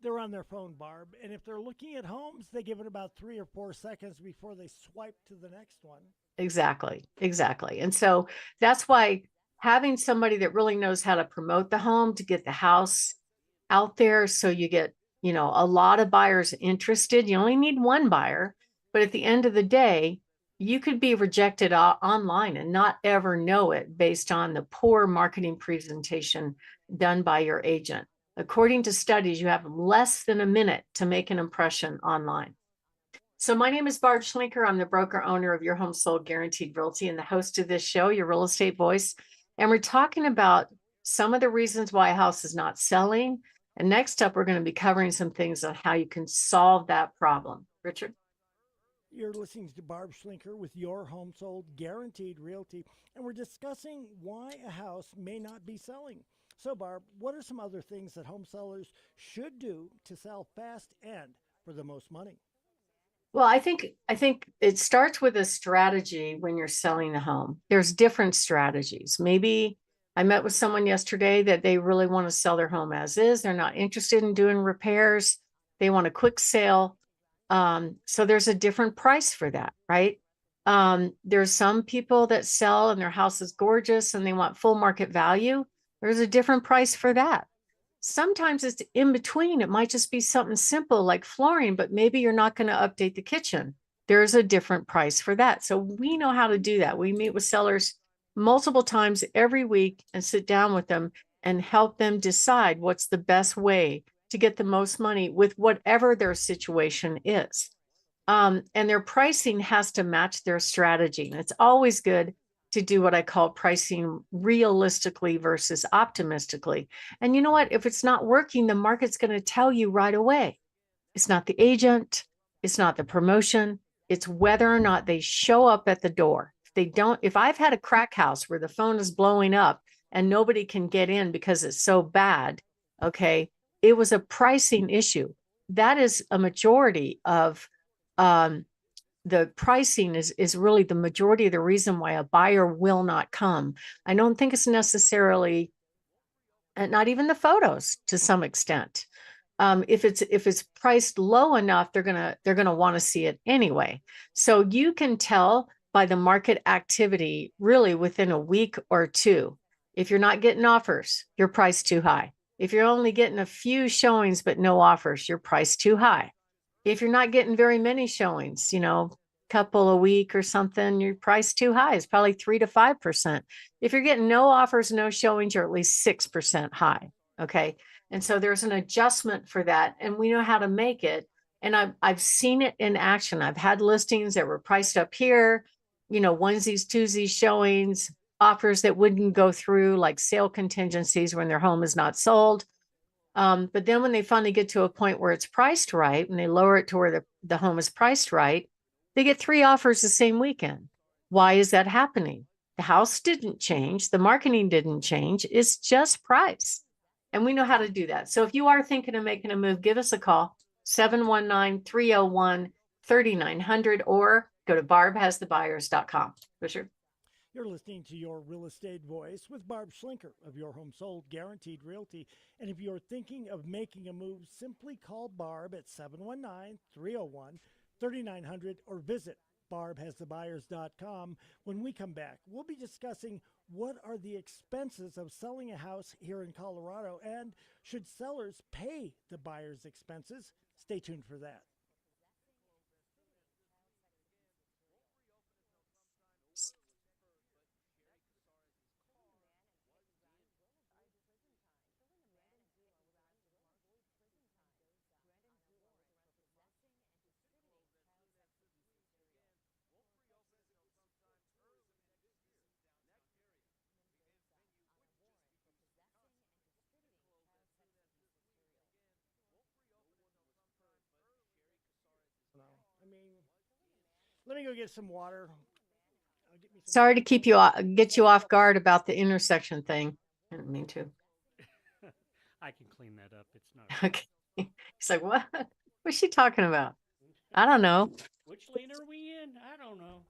they're on their phone, Barb, and if they're looking at homes, they give it about 3 or 4 seconds before they swipe to the next one. Exactly. And so that's why having somebody that really knows how to promote the home, to get the house out there, so you get, a lot of buyers interested. You only need one buyer, but at the end of the day, you could be rejected online and not ever know it based on the poor marketing presentation done by your agent. According to studies, you have less than a minute to make an impression online. So my name is Barb Schlinker. I'm the broker owner of Your Home Sold Guaranteed Realty and the host of this show, Your Real Estate Voice. And we're talking about some of the reasons why a house is not selling. And next up, we're going to be covering some things on how you can solve that problem. Richard? You're listening to Barb Schlinker with Your Home Sold Guaranteed Realty, and we're discussing why a house may not be selling. So, Barb, what are some other things that home sellers should do to sell fast and for the most money? Well, I think it starts with a strategy when you're selling a home. There's different strategies. Maybe I met with someone yesterday that they really want to sell their home as is. They're not interested in doing repairs. They want a quick sale. So there's a different price for that, right? There's some people that sell and their house is gorgeous and they want full market value. There's a different price for that. Sometimes it's in between. It might just be something simple like flooring, but maybe you're not going to update the kitchen. There's a different price for that. So we know how to do that. We meet with sellers multiple times every week and sit down with them and help them decide what's the best way to get the most money with whatever their situation is. And their pricing has to match their strategy. And it's always good to do what I call pricing realistically versus optimistically. And you know what? If it's not working, the market's going to tell you right away. It's not the agent, it's not the promotion, it's whether or not they show up at the door. If they don't, if I've had a crack house where the phone is blowing up and nobody can get in because it's so bad, okay, it was a pricing issue. That is a majority of the pricing is really the majority of the reason why a buyer will not come. I don't think it's necessarily, and not even the photos to some extent. If it's priced low enough, they're gonna want to see it anyway. So you can tell by the market activity really within a week or two. If you're not getting offers, you're priced too high. If you're only getting a few showings but no offers, you're priced too high. If you're not getting very many showings, couple a week or something, your price too high. It's probably 3 to 5%. If you're getting no offers, no showings, you're at least 6% high. Okay. And so there's an adjustment for that. And we know how to make it. And I've seen it in action. I've had listings that were priced up here, onesies, twosies showings, offers that wouldn't go through, like sale contingencies when their home is not sold. But then when they finally get to a point where it's priced right and they lower it to where the home is priced right, they get 3 offers the same weekend. Why is that happening? The house didn't change. The marketing didn't change. It's just price. And we know how to do that. So if you are thinking of making a move, give us a call, 719-301-3900, or go to barbhasthebuyers.com. Richard? You're listening to Your Real Estate Voice with Barb Schlinker of Your Home Sold Guaranteed Realty. And if you're thinking of making a move, simply call Barb at 719-301-3900 or visit barbhasthebuyers.com. When we come back, we'll be discussing what are the expenses of selling a house here in Colorado and should sellers pay the buyer's expenses? Stay tuned for that. I mean, let me go get some water. Get me some Sorry to water. get you off guard about the intersection thing. I didn't mean to. I can clean that up. It's not. Okay. He's like, what? What's she talking about? I don't know. Which lane are we in? I don't know.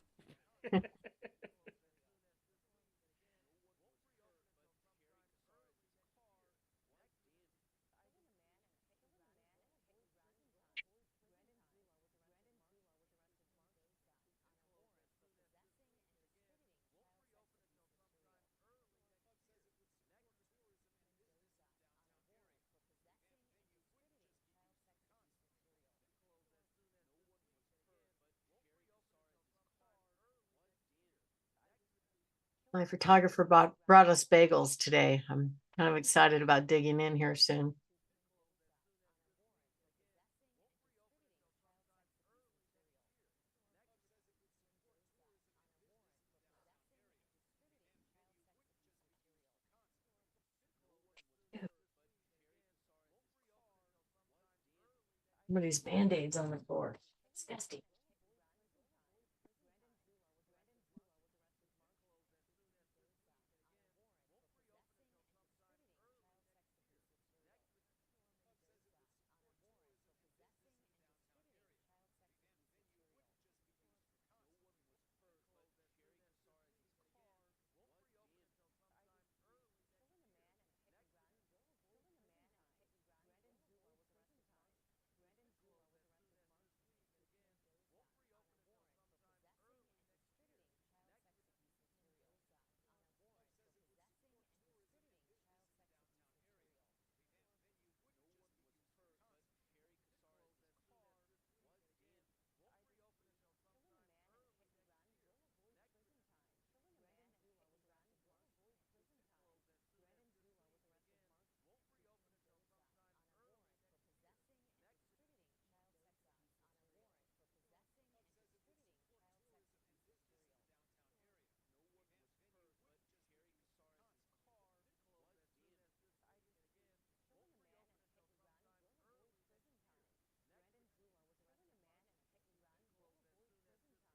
My photographer brought us bagels today. I'm kind of excited about digging in here soon. Somebody's Band-Aids on the floor. Disgusting.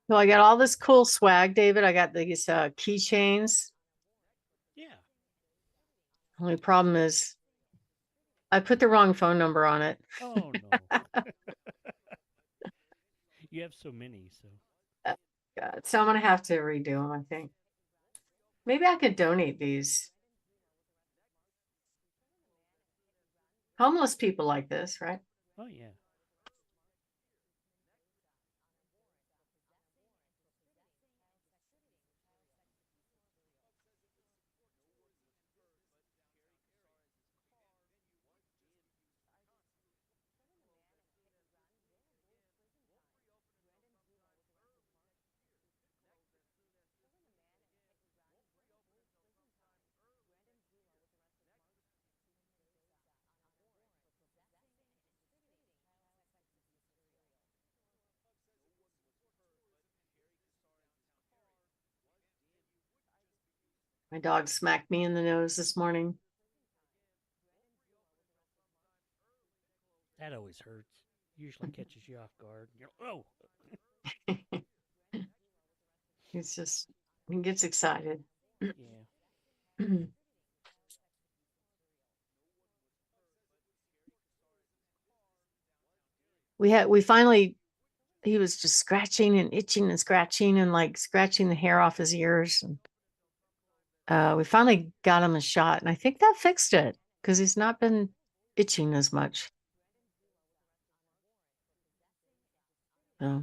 Well, I got all this cool swag, David. I got these keychains. Yeah. Only problem is I put the wrong phone number on it. Oh no. You have so many, so God, so I'm gonna have to redo them, I think. Maybe I could donate these. Homeless people like this, right? oh yeah. My dog smacked me in the nose this morning. That always hurts. Usually catches you off guard. You're oh. He's just, he gets excited. Yeah. We finally, he was just scratching and itching and scratching and like scratching the hair off his ears. And we finally got him a shot, and I think that fixed it because he's not been itching as much. So,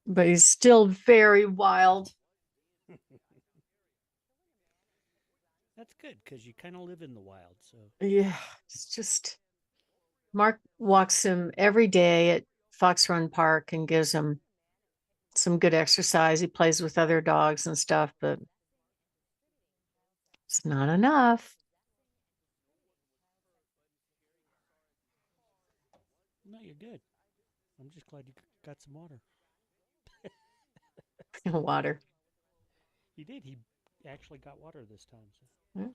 but he's still very wild. That's good because you kind of live in the wild. So Yeah, it's just Mark walks him every day at Fox Run Park and gives him some good exercise. He plays with other dogs and stuff, but it's not enough. no, you're good. I'm just glad you got some water. Water. He did. He actually got water this time. So. Yeah.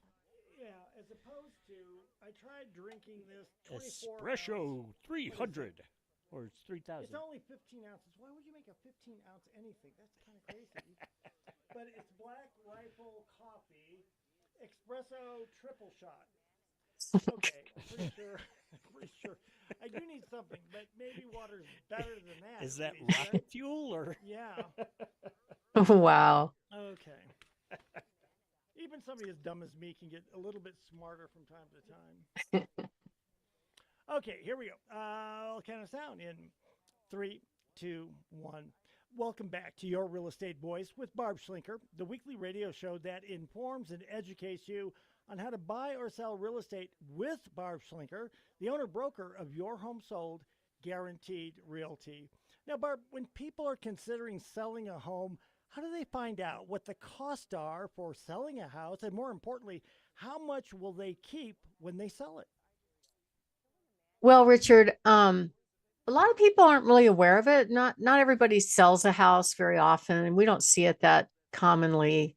Yeah, as opposed to, I tried drinking this 24 ounce. Espresso 300 or it's 3,000. It's only 15 ounces. Why would you make a 15 ounce anything? That's kind of crazy. But it's Black Rifle Coffee Espresso Triple Shot. Okay, I'm pretty sure. Pretty sure. I do need something, but maybe water's better than that. Is that at least, rocket fuel or? Yeah. Wow. Okay. Even somebody as dumb as me can get a little bit smarter from time to time. Okay, here we go. I'll count us down in 3, 2, 1. Welcome back to Your Real Estate Voice with Barb Schlinker, the weekly radio show that informs and educates you on how to buy or sell real estate with Barb Schlinker, the owner broker of Your Home Sold Guaranteed Realty. Now, Barb, when people are considering selling a home, how do they find out what the costs are for selling a house? And more importantly, how much will they keep when they sell it? Well, Richard, a lot of people aren't really aware of it. Not everybody sells a house very often, and we don't see it that commonly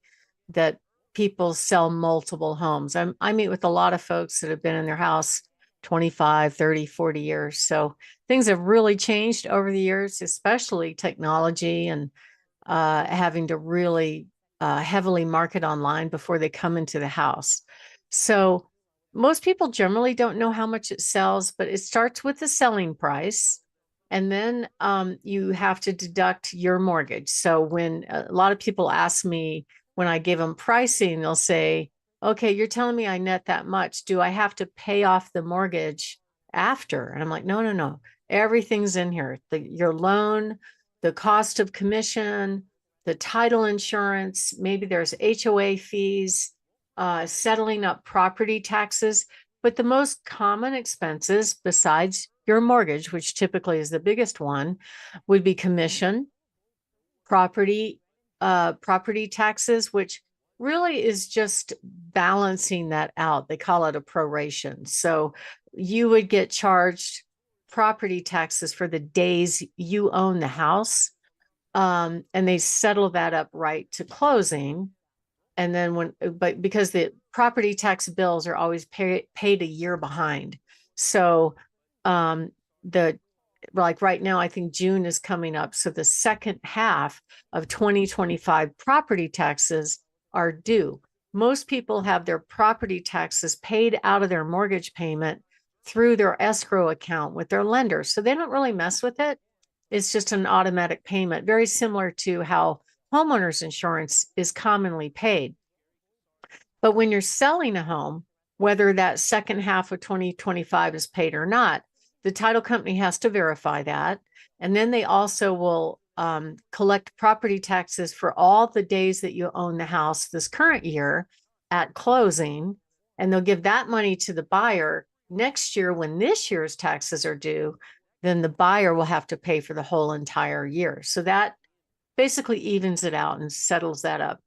that people sell multiple homes. I meet with a lot of folks that have been in their house 25, 30, 40 years. So things have really changed over the years, especially technology and having to really heavily market online before they come into the house. So most people generally don't know how much it sells, but it starts with the selling price. And then you have to deduct your mortgage. So when a lot of people ask me, when I give them pricing, they'll say, okay, you're telling me I net that much. Do I have to pay off the mortgage after? And I'm like, no, no, no. Everything's in here. Your loan, the cost of commission, the title insurance, maybe there's HOA fees, settling up property taxes. But the most common expenses, besides your mortgage, which typically is the biggest one, would be commission, property taxes, which really is just balancing that out. They call it a proration. So you would get charged property taxes for the days you own the house. And they settle that up right to closing. And then but because the property tax bills are always paid a year behind. So like right now, I think June is coming up. So the second half of 2025 property taxes are due. Most people have their property taxes paid out of their mortgage payment through their escrow account with their lender. So they don't really mess with it. It's just an automatic payment, very similar to how homeowners insurance is commonly paid. But when you're selling a home, whether that second half of 2025 is paid or not, the title company has to verify that. And then they also will collect property taxes for all the days that you own the house this current year at closing. And they'll give that money to the buyer next year when this year's taxes are due. Then the buyer will have to pay for the whole entire year. So that basically evens it out and settles that up.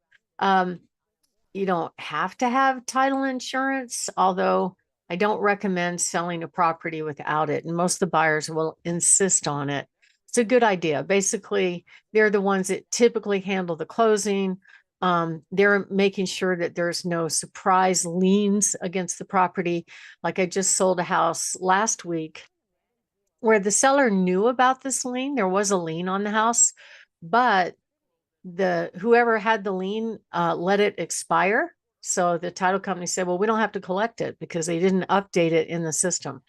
You don't have to have title insurance, although I don't recommend selling a property without it. And most of the buyers will insist on it. It's a good idea. Basically, they're the ones that typically handle the closing. They're making sure that there's no surprise liens against the property. Like I just sold a house last week where the seller knew about this lien. There was a lien on the house, but whoever had the lien let it expire. So the title company said, well, we don't have to collect it because they didn't update it in the system.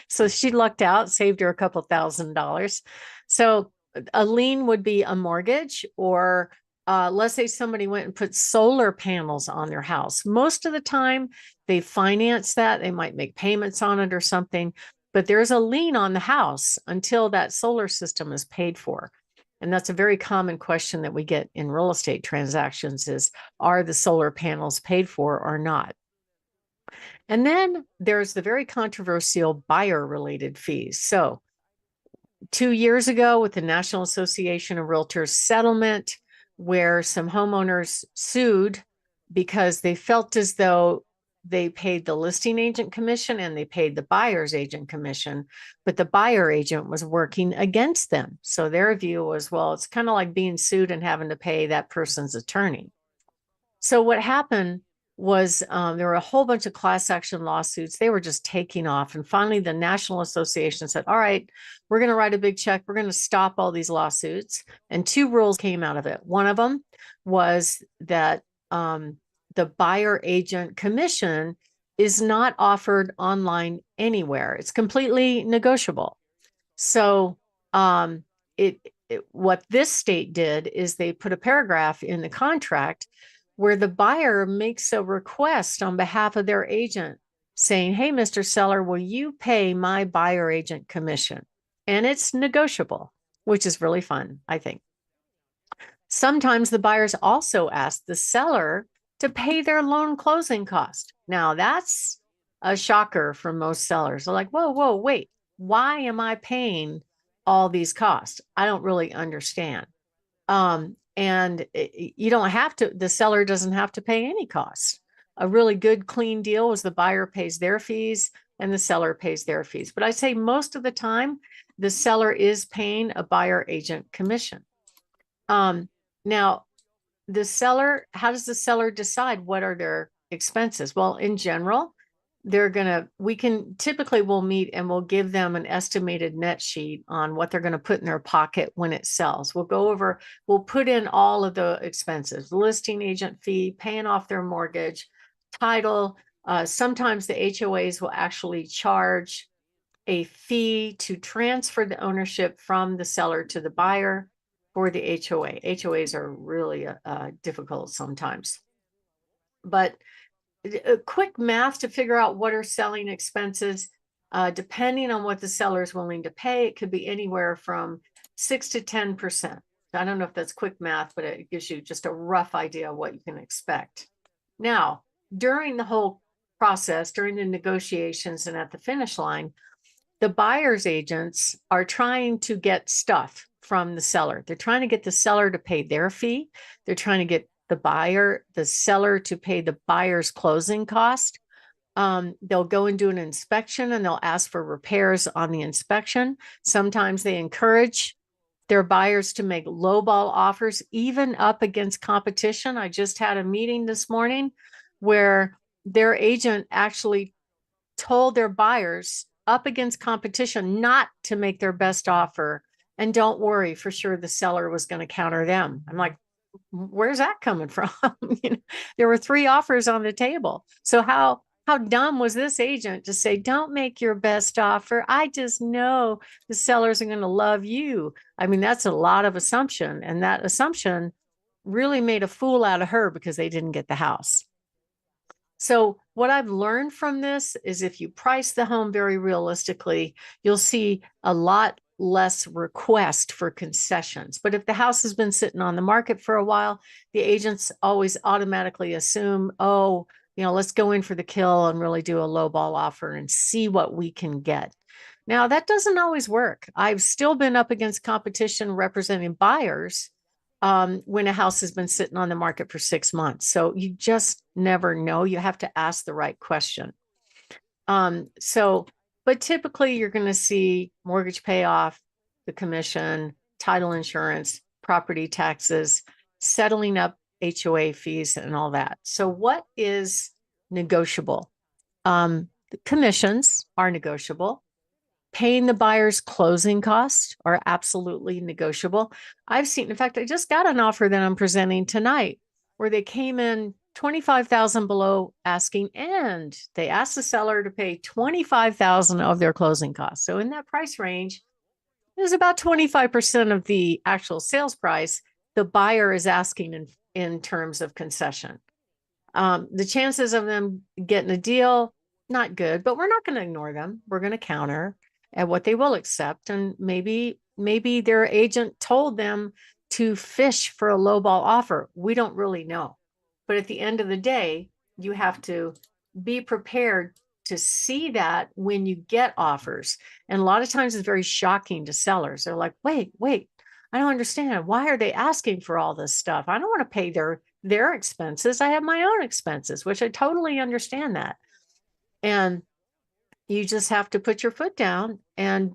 So she lucked out, saved her a couple $1,000s. So a lien would be a mortgage, or let's say somebody went and put solar panels on their house. Most of the time they finance that. They might make payments on it or something, but there's a lien on the house until that solar system is paid for. And that's a very common question that we get in real estate transactions is, are the solar panels paid for or not? And then there's the very controversial buyer-related fees. So 2 years ago with the National Association of Realtors settlement, where some homeowners sued because they felt as though they paid the listing agent commission and they paid the buyer's agent commission, but the buyer agent was working against them. So their view was, well, it's kind of like being sued and having to pay that person's attorney. So what happened was there were a whole bunch of class action lawsuits. They were just taking off. And finally, the National Association said, all right, we're going to write a big check. We're going to stop all these lawsuits. And 2 rules came out of it. One of them was that the buyer agent commission is not offered online anywhere. It's completely negotiable. So what this state did is they put a paragraph in the contract where the buyer makes a request on behalf of their agent saying, hey, Mr. Seller, will you pay my buyer agent commission? And it's negotiable, which is really fun, I think. Sometimes the buyers also ask the seller to pay their loan closing cost. Now, that's a shocker for most sellers. They're like, whoa, wait, why am I paying all these costs? I don't really understand. And you don't have to, the seller doesn't have to pay any costs. A really good, clean deal was the buyer pays their fees and the seller pays their fees. But I say most of the time, the seller is paying a buyer agent commission. Now, how does the seller decide what are their expenses? Well, in general, we can typically we'll meet and we'll give them an estimated net sheet on what they're going to put in their pocket when it sells. We'll put in all of the expenses, listing agent fee, paying off their mortgage, title. Sometimes the HOAs will actually charge a fee to transfer the ownership from the seller to the buyer for the HOA. HOAs are really difficult sometimes. But a quick math to figure out what are selling expenses, depending on what the seller is willing to pay, it could be anywhere from 6 to 10%. I don't know if that's quick math, but it gives you just a rough idea of what you can expect. Now, during the whole process, during the negotiations and at the finish line, the buyer's agents are trying to get stuff from the seller. They're trying to get the seller to pay their fee. They're trying to get the seller to pay the buyer's closing cost. They'll go and do an inspection and they'll ask for repairs on the inspection. Sometimes they encourage their buyers to make lowball offers, even up against competition. I just had a meeting this morning where their agent actually told their buyers up against competition not to make their best offer. And don't worry, for sure the seller was going to counter them. I'm like, where's that coming from? There were 3 offers on the table. So how dumb was this agent to say, don't make your best offer? I just know the sellers are going to love you. I mean, that's a lot of assumption. And that assumption really made a fool out of her because they didn't get the house. So what I've learned from this is if you price the home very realistically, you'll see a lot less request for concessions. But if the house has been sitting on the market for a while, the agents always automatically assume, oh, let's go in for the kill and really do a lowball offer and see what we can get. Now, that doesn't always work. I've still been up against competition representing buyers when a house has been sitting on the market for 6 months. So you just never know. You have to ask the right question. But typically you're going to see mortgage payoff, the commission, title insurance, property taxes, settling up HOA fees and all that. So what is negotiable? The commissions are negotiable. Paying the buyer's closing costs are absolutely negotiable. I've seen, in fact, I just got an offer that I'm presenting tonight where they came in $25,000 below asking, and they asked the seller to pay $25,000 of their closing costs. So in that price range, there's about 25% of the actual sales price the buyer is asking in terms of concession. The chances of them getting a deal, not good, but we're not going to ignore them. We're going to counter at what they will accept. And maybe their agent told them to fish for a lowball offer. We don't really know. But at the end of the day, you have to be prepared to see that when you get offers. And a lot of times it's very shocking to sellers. They're like, wait, I don't understand. Why are they asking for all this stuff? I don't want to pay their expenses. I have my own expenses, which I totally understand that. And you just have to put your foot down and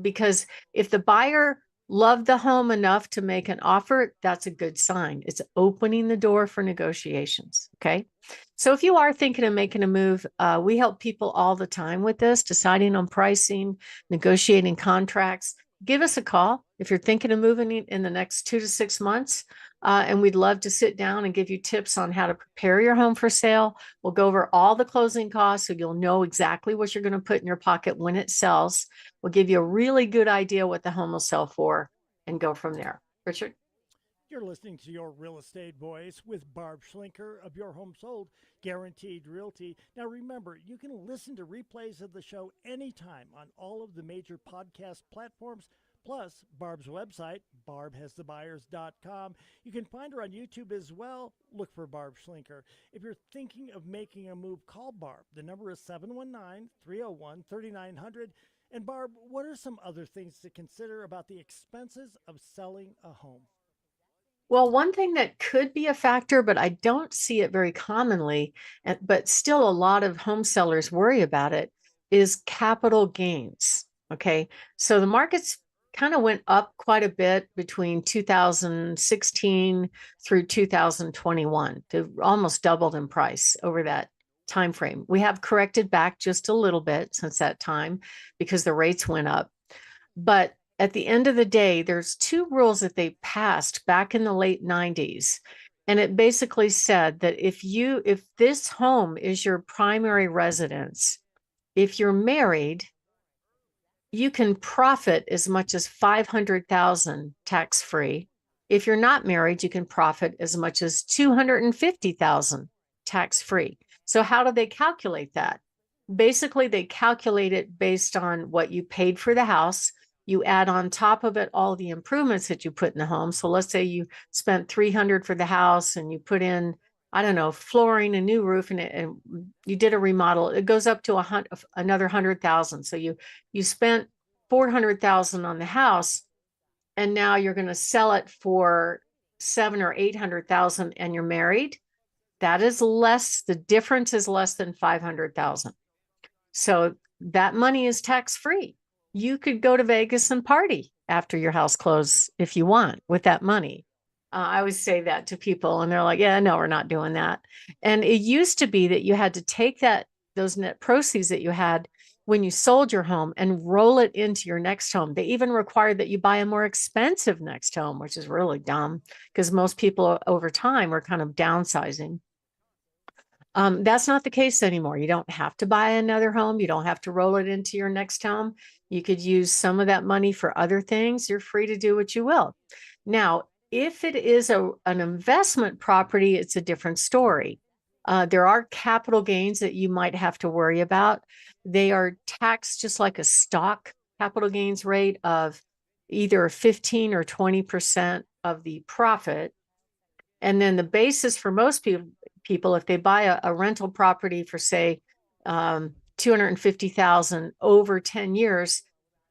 because if the buyer loved the home enough to make an offer, that's a good sign. It's opening the door for negotiations. Okay. So if you are thinking of making a move, we help people all the time with this, deciding on pricing, negotiating contracts. Give us a call if you're thinking of moving in the next 2 to 6 months. And we'd love to sit down and give you tips on how to prepare your home for sale. We'll go over all the closing costs so you'll know exactly what you're going to put in your pocket when it sells. We'll give you a really good idea what the home will sell for and go from there. Richard? You're listening to Your Real Estate Voice with Barb Schlinker of Your Home Sold Guaranteed Realty. Now remember, you can listen to replays of the show anytime on all of the major podcast platforms, plus Barb's website, barbhasthebuyers.com. You can find her on YouTube as well. Look for Barb Schlinker. If you're thinking of making a move, call Barb. The number is 719-301-3900. And Barb, what are some other things to consider about the expenses of selling a home? Well, one thing that could be a factor, but I don't see it very commonly, but still a lot of home sellers worry about it, is capital gains. Okay. So the markets kind of went up quite a bit between 2016 through 2021. They almost doubled in price over that time frame. We have corrected back just a little bit since that time because the rates went up. But at the end of the day, there's two rules that they passed back in the late 90s. And it basically said that if this home is your primary residence, if you're married, you can profit as much as 500,000 tax free. If you're not married, you can profit as much as 250,000 tax free. So how do they calculate that? Basically, they calculate it based on what you paid for the house. You add on top of it all the improvements that you put in the home. So let's say you spent 300 for the house and you put in, I don't know, flooring, a new roof, and you did a remodel. It goes up to another 100,000. So you spent 400,000 on the house, and now you're going to sell it for 700,000 or 800,000, and you're married. That is less. The difference is less than 500,000. So that money is tax free. You could go to Vegas and party after your house closes if you want with that money. I always say that to people and they're like, yeah, no, we're not doing that. And it used to be that you had to take those net proceeds that you had when you sold your home and roll it into your next home. They even required that you buy a more expensive next home, which is really dumb because most people over time are kind of downsizing. That's not the case anymore. You don't have to buy another home. You don't have to roll it into your next home. You could use some of that money for other things. You're free to do what you will. Now, if it is an investment property, it's a different story. There are capital gains that you might have to worry about. They are taxed just like a stock capital gains rate of either 15 or 20% of the profit. And then the basis for most people, if they buy a rental property for say 250,000 over 10 years,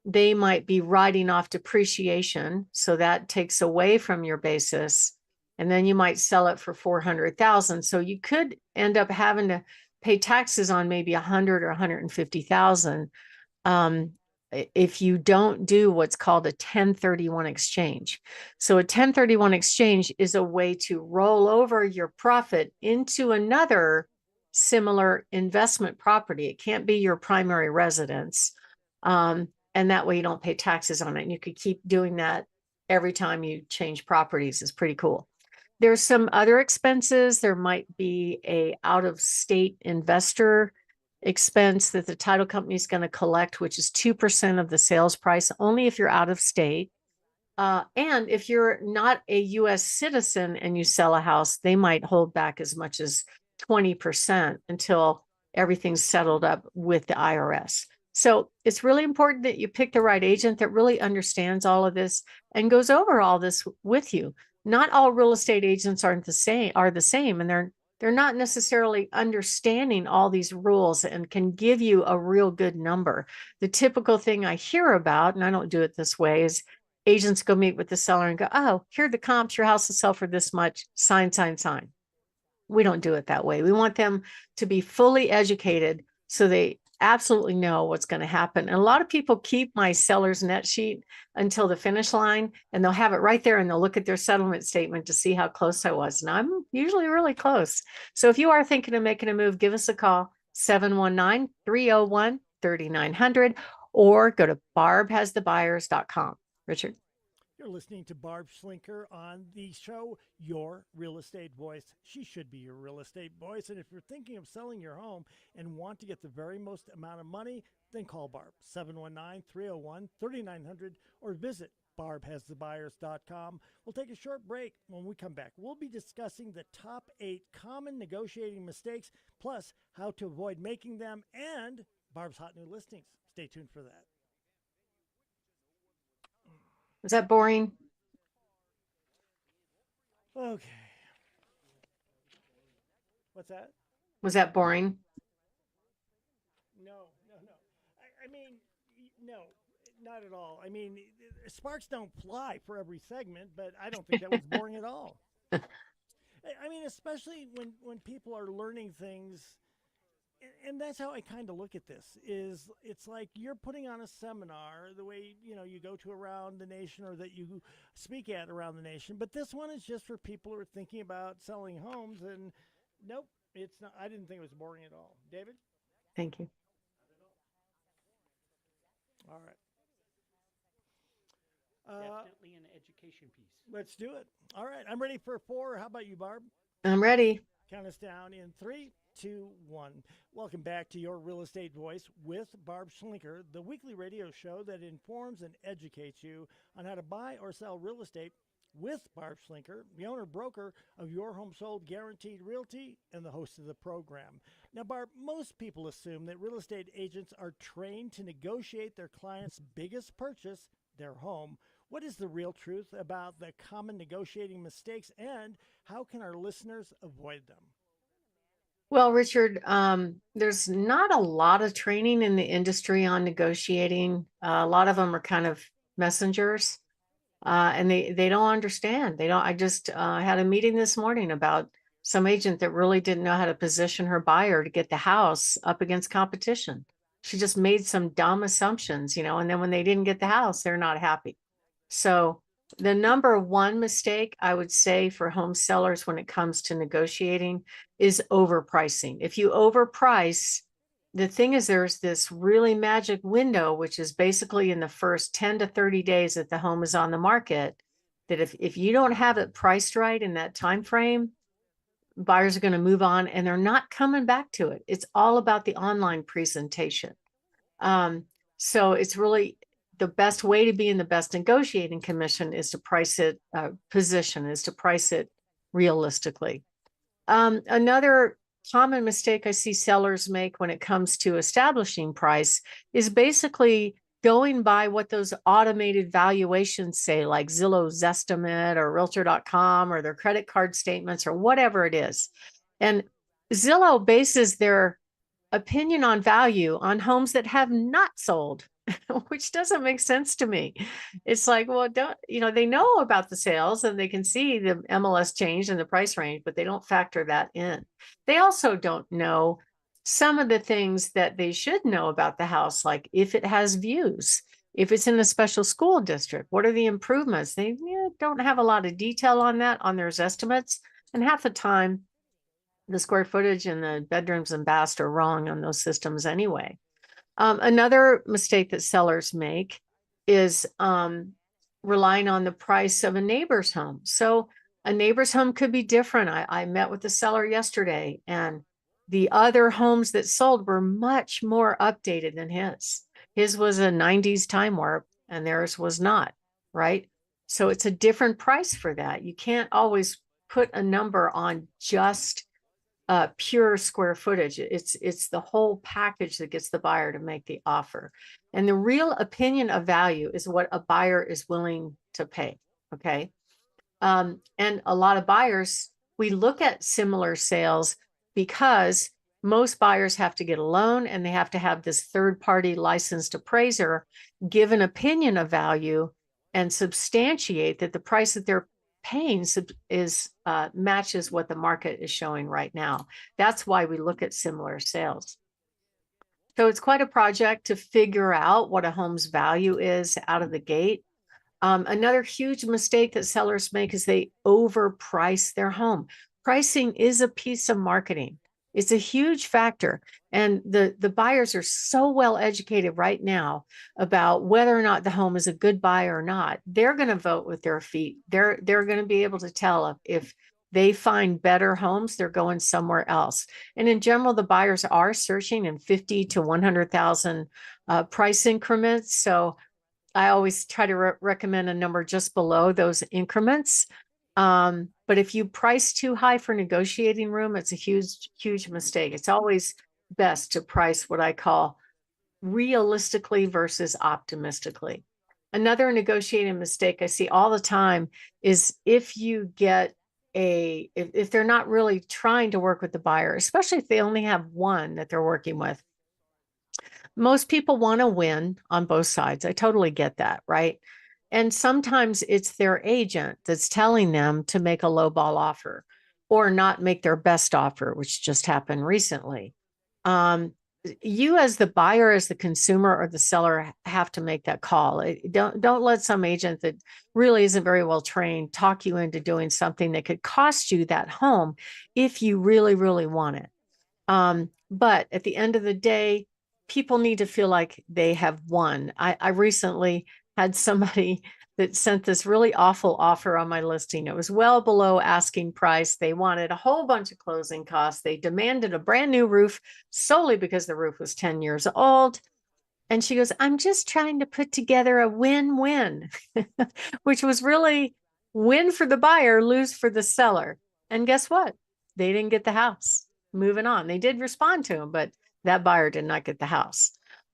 they might be writing off depreciation. So that takes away from your basis. And then you might sell it for 400,000. So you could end up having to pay taxes on maybe 100 or 150,000 if you don't do what's called a 1031 exchange. So a 1031 exchange is a way to roll over your profit into another similar investment property. It can't be your primary residence. And that way you don't pay taxes on it. And you could keep doing that every time you change properties. It's pretty cool. There's some other expenses. There might be a out-of-state investor expense that the title company is going to collect, which is 2% of the sales price, only if you're out of state. And if you're not a US citizen and you sell a house, they might hold back as much as 20% until everything's settled up with the IRS. So it's really important that you pick the right agent that really understands all of this and goes over all this with you. Not all real estate agents are the same, and they're not necessarily understanding all these rules and can give you a real good number. The typical thing I hear about, and I don't do it this way, is agents go meet with the seller and go, oh, here are the comps, your house will sell for this much, sign, sign, sign. We don't do it that way. We want them to be fully educated so they absolutely know what's going to happen. And a lot of people keep my seller's net sheet until the finish line, and they'll have it right there and they'll look at their settlement statement to see how close I was. And I'm usually really close. So if you are thinking of making a move, give us a call, 719-301-3900, or go to barbhasthebuyers.com. Richard. You're listening to Barb Schlinker on the show, Your Real Estate Voice. She should be your real estate voice. And if you're thinking of selling your home and want to get the very most amount of money, then call Barb, 719-301-3900, or visit barbhasthebuyers.com. We'll take a short break. When we come back, we'll be discussing the top 8 common negotiating mistakes, plus how to avoid making them, and Barb's hot new listings. Stay tuned for that. Was that boring? Okay. What's that? Was that boring? No. I mean, no, not at all. I mean, sparks don't fly for every segment, but I don't think that was boring at all. I mean, especially when people are learning things, and that's how I kind of look at this. Is it's like you're putting on a seminar the way you go to around the nation, or that you speak at around the nation. But this one is just for people who are thinking about selling homes, and nope, It's not. I didn't think it was boring at all. David. Thank you. All right. Definitely an education piece. Let's do it. All right. I'm ready for 4. How about you, Barb? I'm ready. Count us down in 3, 2, 1. Welcome back to Your Real Estate Voice with Barb Schlinker, the weekly radio show that informs and educates you on how to buy or sell real estate with Barb Schlinker, the owner broker of Your Home Sold Guaranteed Realty and the host of the program. Now, Barb, most people assume that real estate agents are trained to negotiate their client's biggest purchase, their home. What is the real truth about the common negotiating mistakes, and how can our listeners avoid them? Well, Richard, there's not a lot of training in the industry on negotiating. A lot of them are kind of messengers, and they don't understand. They don't. I just had a meeting this morning about some agent that really didn't know how to position her buyer to get the house up against competition. She just made some dumb assumptions, and then when they didn't get the house, they're not happy. So the number one mistake I would say for home sellers when it comes to negotiating is overpricing. If you overprice, the thing is there's this really magic window, which is basically in the first 10 to 30 days that the home is on the market, that if you don't have it priced right in that time frame, buyers are going to move on and they're not coming back to it. It's all about the online presentation. So it's really the best way to be in the best negotiating commission is to price it, is to price it realistically. Another common mistake I see sellers make when it comes to establishing price is basically going by what those automated valuations say, like Zillow's estimate or Realtor.com or their credit card statements or whatever it is. And Zillow bases their opinion on value on homes that have not sold, which doesn't make sense to me. It's like, well, they know about the sales and they can see the MLS change and the price range, but they don't factor that in. They also don't know some of the things that they should know about the house, like if it has views, if it's in a special school district, what are the improvements? They don't have a lot of detail on that on their estimates. And half the time, the square footage and the bedrooms and baths are wrong on those systems anyway. Another mistake that sellers make is relying on the price of a neighbor's home. So a neighbor's home could be different. I met with the seller yesterday, and the other homes that sold were much more updated than his. His was a 90s time warp and theirs was not, right? So it's a different price for that. You can't always put a number on just pure square footage. It's the whole package that gets the buyer to make the offer. And the real opinion of value is what a buyer is willing to pay. Okay. And a lot of buyers, we look at similar sales because most buyers have to get a loan and they have to have this third-party licensed appraiser give an opinion of value and substantiate that the price that they're paying is matches what the market is showing right now. That's why we look at similar sales. So it's quite a project to figure out what a home's value is out of the gate. Another huge mistake that sellers make is they overprice their home. Pricing is a piece of marketing. It's a huge factor. And the buyers are so well educated right now about whether or not the home is a good buy or not. They're going to vote with their feet. They're going to be able to tell if they find better homes, they're going somewhere else. And in general, the buyers are searching in 50 to 100,000 price increments. So I always try to recommend a number just below those increments. But if you price too high for negotiating room, it's a huge, huge mistake. It's always best to price what I call realistically versus optimistically. Another negotiating mistake I see all the time is if you get if they're not really trying to work with the buyer, especially if they only have one that they're working with. Most people want to win on both sides. I totally get that, right? And sometimes it's their agent that's telling them to make a lowball offer or not make their best offer, which just happened recently. you as the buyer, as the consumer or the seller have to make that call. Don't let some agent that really isn't very well trained talk you into doing something that could cost you that home if you really, really want it. But at the end of the day, people need to feel like they have won. I recently had somebody that sent this really awful offer on my listing. It was well below asking price. They wanted a whole bunch of closing costs. They demanded a brand new roof solely because the roof was 10 years old. And she goes, I'm just trying to put together a win-win, which was really win for the buyer, lose for the seller. And guess what? They didn't get the house. Moving on. They did respond to him, but that buyer did not get the house.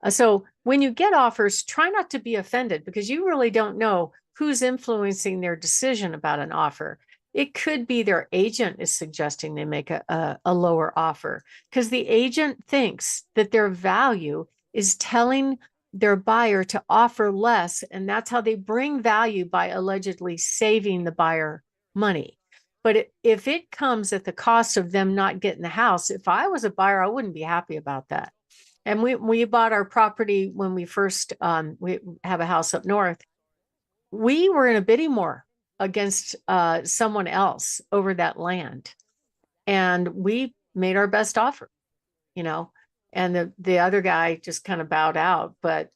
So when you get offers, try not to be offended because you really don't know who's influencing their decision about an offer. It could be their agent is suggesting they make a lower offer because the agent thinks that their value is telling their buyer to offer less. And that's how they bring value by allegedly saving the buyer money. But if it comes at the cost of them not getting the house, if I was a buyer, I wouldn't be happy about that. And we bought our property when we first, we have a house up north. We were in a bidding war against someone else over that land. And we made our best offer, you know, and the other guy just kind of bowed out, but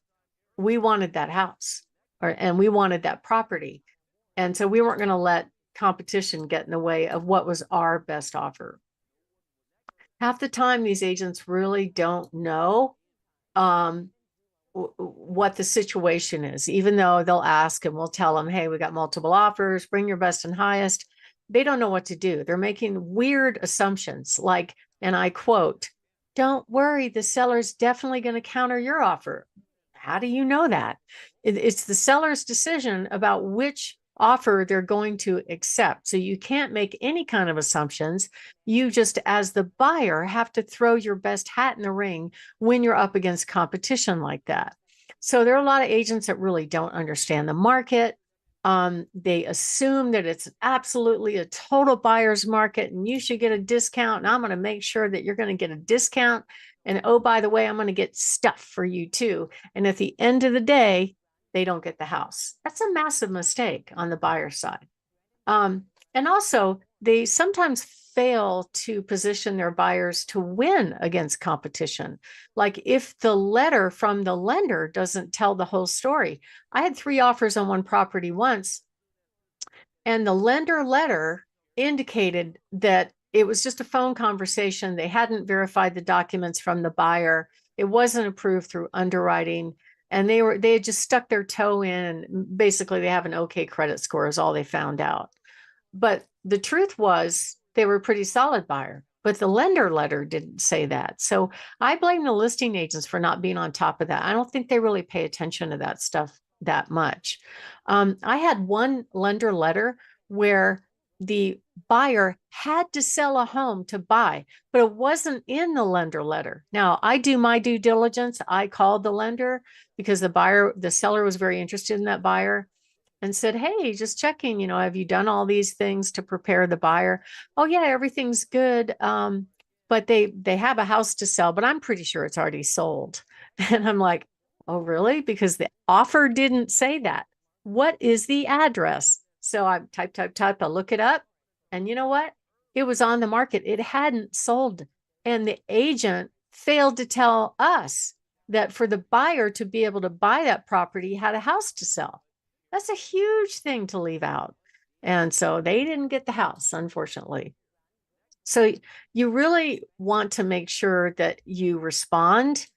we wanted that house and we wanted that property. And so we weren't going to let competition get in the way of what was our best offer. Half the time, these agents really don't know what the situation is, even though they'll ask and we'll tell them, hey, we got multiple offers, bring your best and highest. They don't know what to do. They're making weird assumptions like, and I quote, don't worry, the seller's definitely going to counter your offer. How do you know that? It's the seller's decision about which offer they're going to accept. So you can't make any kind of assumptions. You just, as the buyer, have to throw your best hat in the ring when you're up against competition like that. So there are a lot of agents that really don't understand the market. They assume that it's absolutely a total buyer's market and you should get a discount. And I'm going to make sure that you're going to get a discount. And oh, by the way, I'm going to get stuff for you too. And at the end of the day, they don't get the house. That's a massive mistake on the buyer side. And also, they sometimes fail to position their buyers to win against competition. Like if the letter from the lender doesn't tell the whole story. I had 3 offers on one property once, and the lender letter indicated that it was just a phone conversation. They hadn't verified the documents from the buyer. It wasn't approved through underwriting. And they had just stuck their toe in, and basically they have an okay credit score is all they found out. But the truth was they were a pretty solid buyer, but the lender letter didn't say that. So I blame the listing agents for not being on top of that. I don't think they really pay attention to that stuff that much. I had one lender letter where the buyer had to sell a home to buy, but it wasn't in the lender letter. Now, I do my due diligence. I called the lender because the seller was very interested in that buyer and said, hey, just checking, have you done all these things to prepare the buyer? Oh yeah, everything's good. But they have a house to sell, but I'm pretty sure it's already sold. And I'm like, oh, really? Because the offer didn't say that. What is the address? So I type, I look it up. And you know what? It was on the market. It hadn't sold. And the agent failed to tell us that for the buyer to be able to buy that property, he had a house to sell. That's a huge thing to leave out. And so they didn't get the house, unfortunately. So you really want to make sure that you respond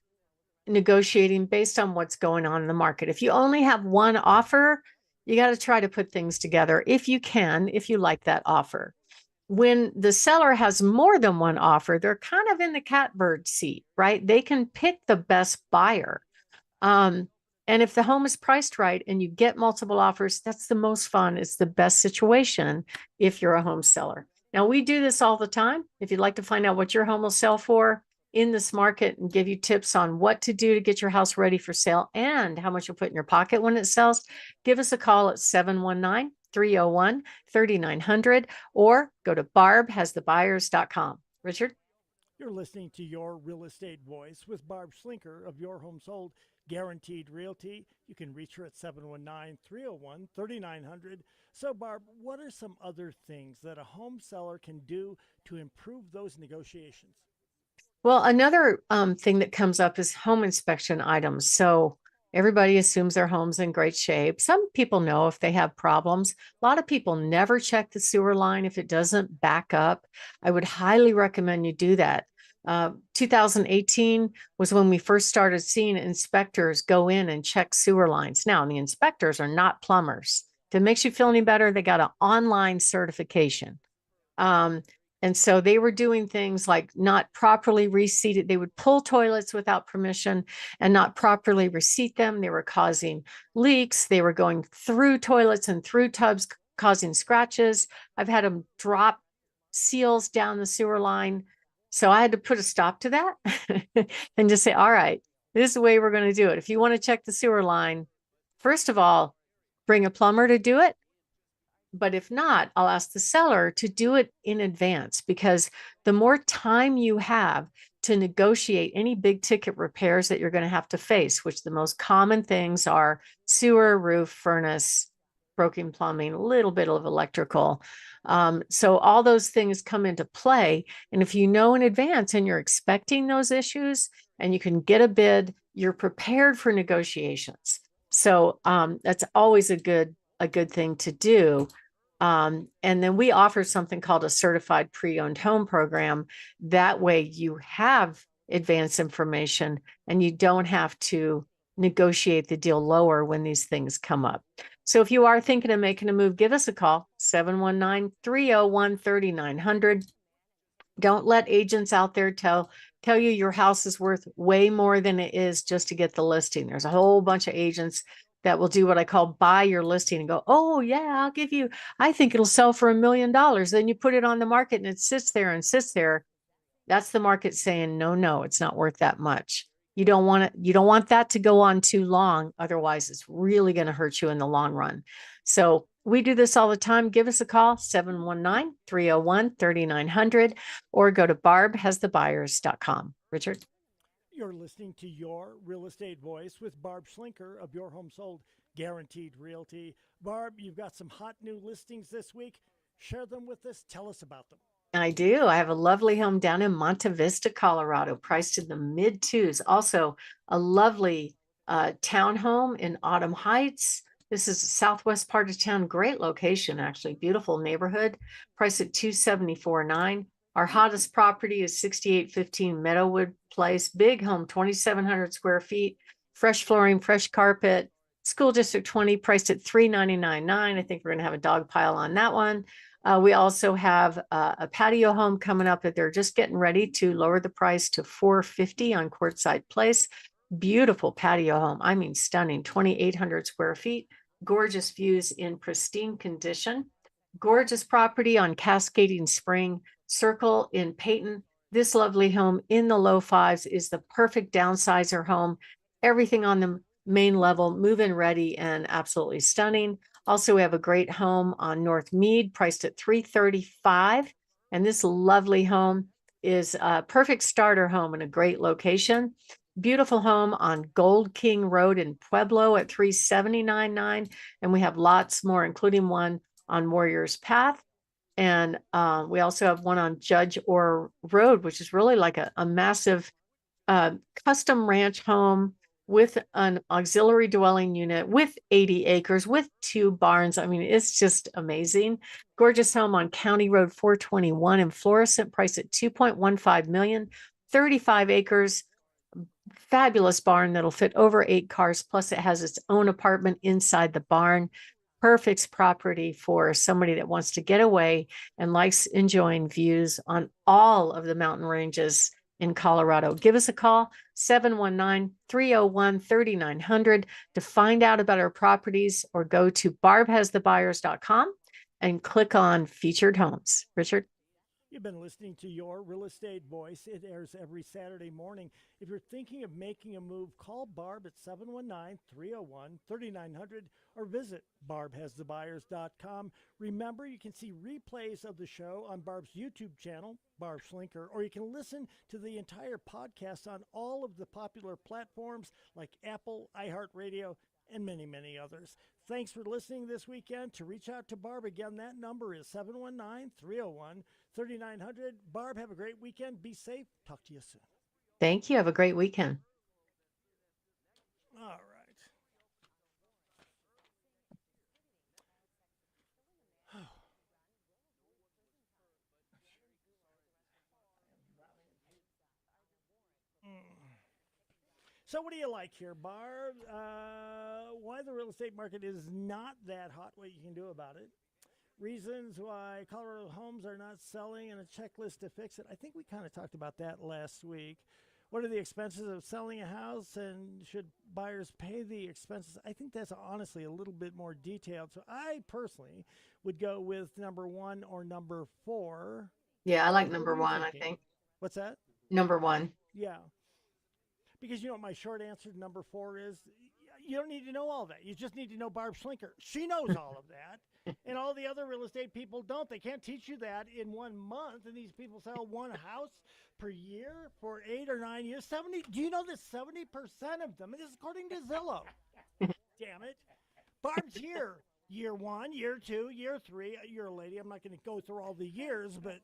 negotiating based on what's going on in the market. If you only have one offer, you got to try to put things together if you can, if you like that offer. When the seller has more than one offer, they're kind of in the catbird seat, right? They can pick the best buyer. And if the home is priced right and you get multiple offers, that's the most fun. It's the best situation if you're a home seller. Now, we do this all the time. If you'd like to find out what your home will sell for in this market and give you tips on what to do to get your house ready for sale and how much you'll put in your pocket when it sells, give us a call at 719-301-3900 or go to barbhasthebuyers.com. Richard? You're listening to Your Real Estate Voice with Barb Schlinker of Your Home Sold Guaranteed Realty. You can reach her at 719 301 3900. So, Barb, what are some other things that a home seller can do to improve those negotiations? Well, another thing that comes up is home inspection items. So everybody assumes their home's in great shape. Some people know if they have problems. A lot of people never check the sewer line if it doesn't back up. I would highly recommend you do that. 2018 was when we first started seeing inspectors go in and check sewer lines. Now, the inspectors are not plumbers. If it makes you feel any better, they got an online certification. Um, and so they were doing things like not properly reseated. They would pull toilets without permission and not properly reseat them. They were causing leaks. They were going through toilets and through tubs, causing scratches. I've had them drop seals down the sewer line. So I had to put a stop to that and just say, all right, this is the way we're going to do it. If you want to check the sewer line, first of all, bring a plumber to do it. But if not, I'll ask the seller to do it in advance, because the more time you have to negotiate any big ticket repairs that you're going to have to face, which the most common things are sewer, roof, furnace, broken plumbing, a little bit of electrical. So all those things come into play. And if you know in advance and you're expecting those issues and you can get a bid, you're prepared for negotiations. So that's always a good thing to do. And then we offer something called a certified pre-owned home program. That way you have advanced information and you don't have to negotiate the deal lower when these things come up. So if you are thinking of making a move, give us a call, 719-301-3900. Don't let agents out there tell you your house is worth way more than it is just to get the listing. There's a whole bunch of agents that will do what I call buy your listing and go, oh yeah, I'll give you, I think it'll sell for $1 million. Then you put it on the market and it sits there and sits there. That's the market saying, no, it's not worth that much. You don't want that to go on too long. Otherwise, it's really going to hurt you in the long run. So we do this all the time. Give us a call, 719-301-3900, or go to barbhasthebuyers.com. Richard? You're listening to Your Real Estate Voice with Barb Schlinker of Your Home Sold Guaranteed Realty. Barb, you've got some hot new listings this week. Share them with us. Tell us about them. I do. I have a lovely home down in Monte Vista, Colorado, priced in the mid twos. Also, a lovely townhome in Autumn Heights. This is the southwest part of town. Great location, actually. Beautiful neighborhood. Priced at $274,900. Our hottest property is 6815 Meadowwood Place. Big home, 2,700 square feet. Fresh flooring, fresh carpet. School District 20, priced at $399,900. I think we're going to have a dog pile on that one. We also have a patio home coming up that they're just getting ready to lower the price to $450 on Quartzsite Place. Beautiful patio home. I mean, stunning, 2,800 square feet, gorgeous views in pristine condition. Gorgeous property on Cascading Spring Circle in Peyton. This lovely home in the low fives is the perfect downsizer home. Everything on the main level, move-in ready and absolutely stunning. Also, we have a great home on North Mead, priced at $335,000. And this lovely home is a perfect starter home in a great location. Beautiful home on Gold King Road in Pueblo at $379,900. And we have lots more, including one on Warriors Path. And we also have one on Judge Orr Road, which is really like a massive custom ranch home with an auxiliary dwelling unit with 80 acres with 2 barns. I mean, it's just amazing. Gorgeous home on County Road 421 in Florissant, priced at $2.15 million, 35 acres, fabulous barn that'll fit over 8 cars. Plus it has its own apartment inside the barn. Perfect property for somebody that wants to get away and likes enjoying views on all of the mountain ranges in Colorado. Give us a call, 719-301-3900 to find out about our properties, or go to barbhasthebuyers.com and click on featured homes. Richard? You've been listening to Your Real Estate Voice. It airs every Saturday morning. If you're thinking of making a move, call Barb at 719-301-3900 or visit barbhasthebuyers.com. Remember, you can see replays of the show on Barb's YouTube channel, Barb Schlinker, or you can listen to the entire podcast on all of the popular platforms like Apple, iHeartRadio, and many, many others. Thanks for listening this weekend. To reach out to Barb, again, that number is 719-301-3900. Barb, have a great weekend. Be safe. Talk to you soon. Thank you. Have a great weekend. All right. So what do you like here, Barb? Why the real estate market is not that hot, what you can do about it. Reasons why Colorado homes are not selling and a checklist to fix it. I think we kind of talked about that last week. What are the expenses of selling a house and should buyers pay the expenses? I think that's honestly a little bit more detailed. So I personally would go with number 1 or number 4. Yeah, I like What number are you 1, I thinking? think. What's that? Number 1. Yeah. Because you know what my short answer to number 4 is? You don't need to know all that. You just need to know Barb Schlinker. She knows all of that. And all the other real estate people don't. They can't teach you that in 1 month. And these people sell one house per year for 8 or 9 years. 70. Do you know that 70% of them, and this is according to Zillow. Damn it. Barb's here. Year 1, year 2, year 3. You're a lady. I'm not going to go through all the years, but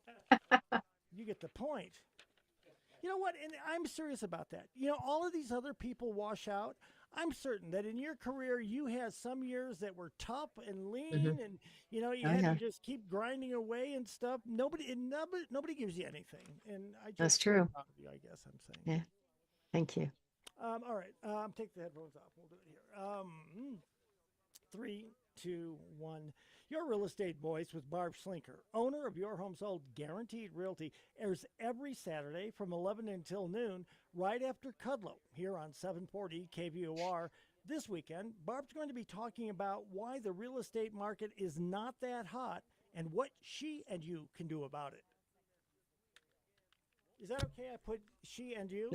you get the point. You know what? And I'm serious about that. You know, all of these other people wash out. I'm certain that in your career, you had some years that were tough and lean, and you know you had to just keep grinding away and stuff. Nobody gives you anything, and I just That's true. proud of you, I guess I'm saying. Yeah. Thank you. All right, take the headphones off. We'll do it here. 3, 2, 1. Your Real Estate Voice with Barb Schlinker, owner of Your Home Sold Guaranteed Realty, airs every Saturday from 11 until noon, right after Kudlow, here on 740 KVOR. This weekend, Barb's going to be talking about why the real estate market is not that hot and what she and you can do about it. Is that okay? I put she and you?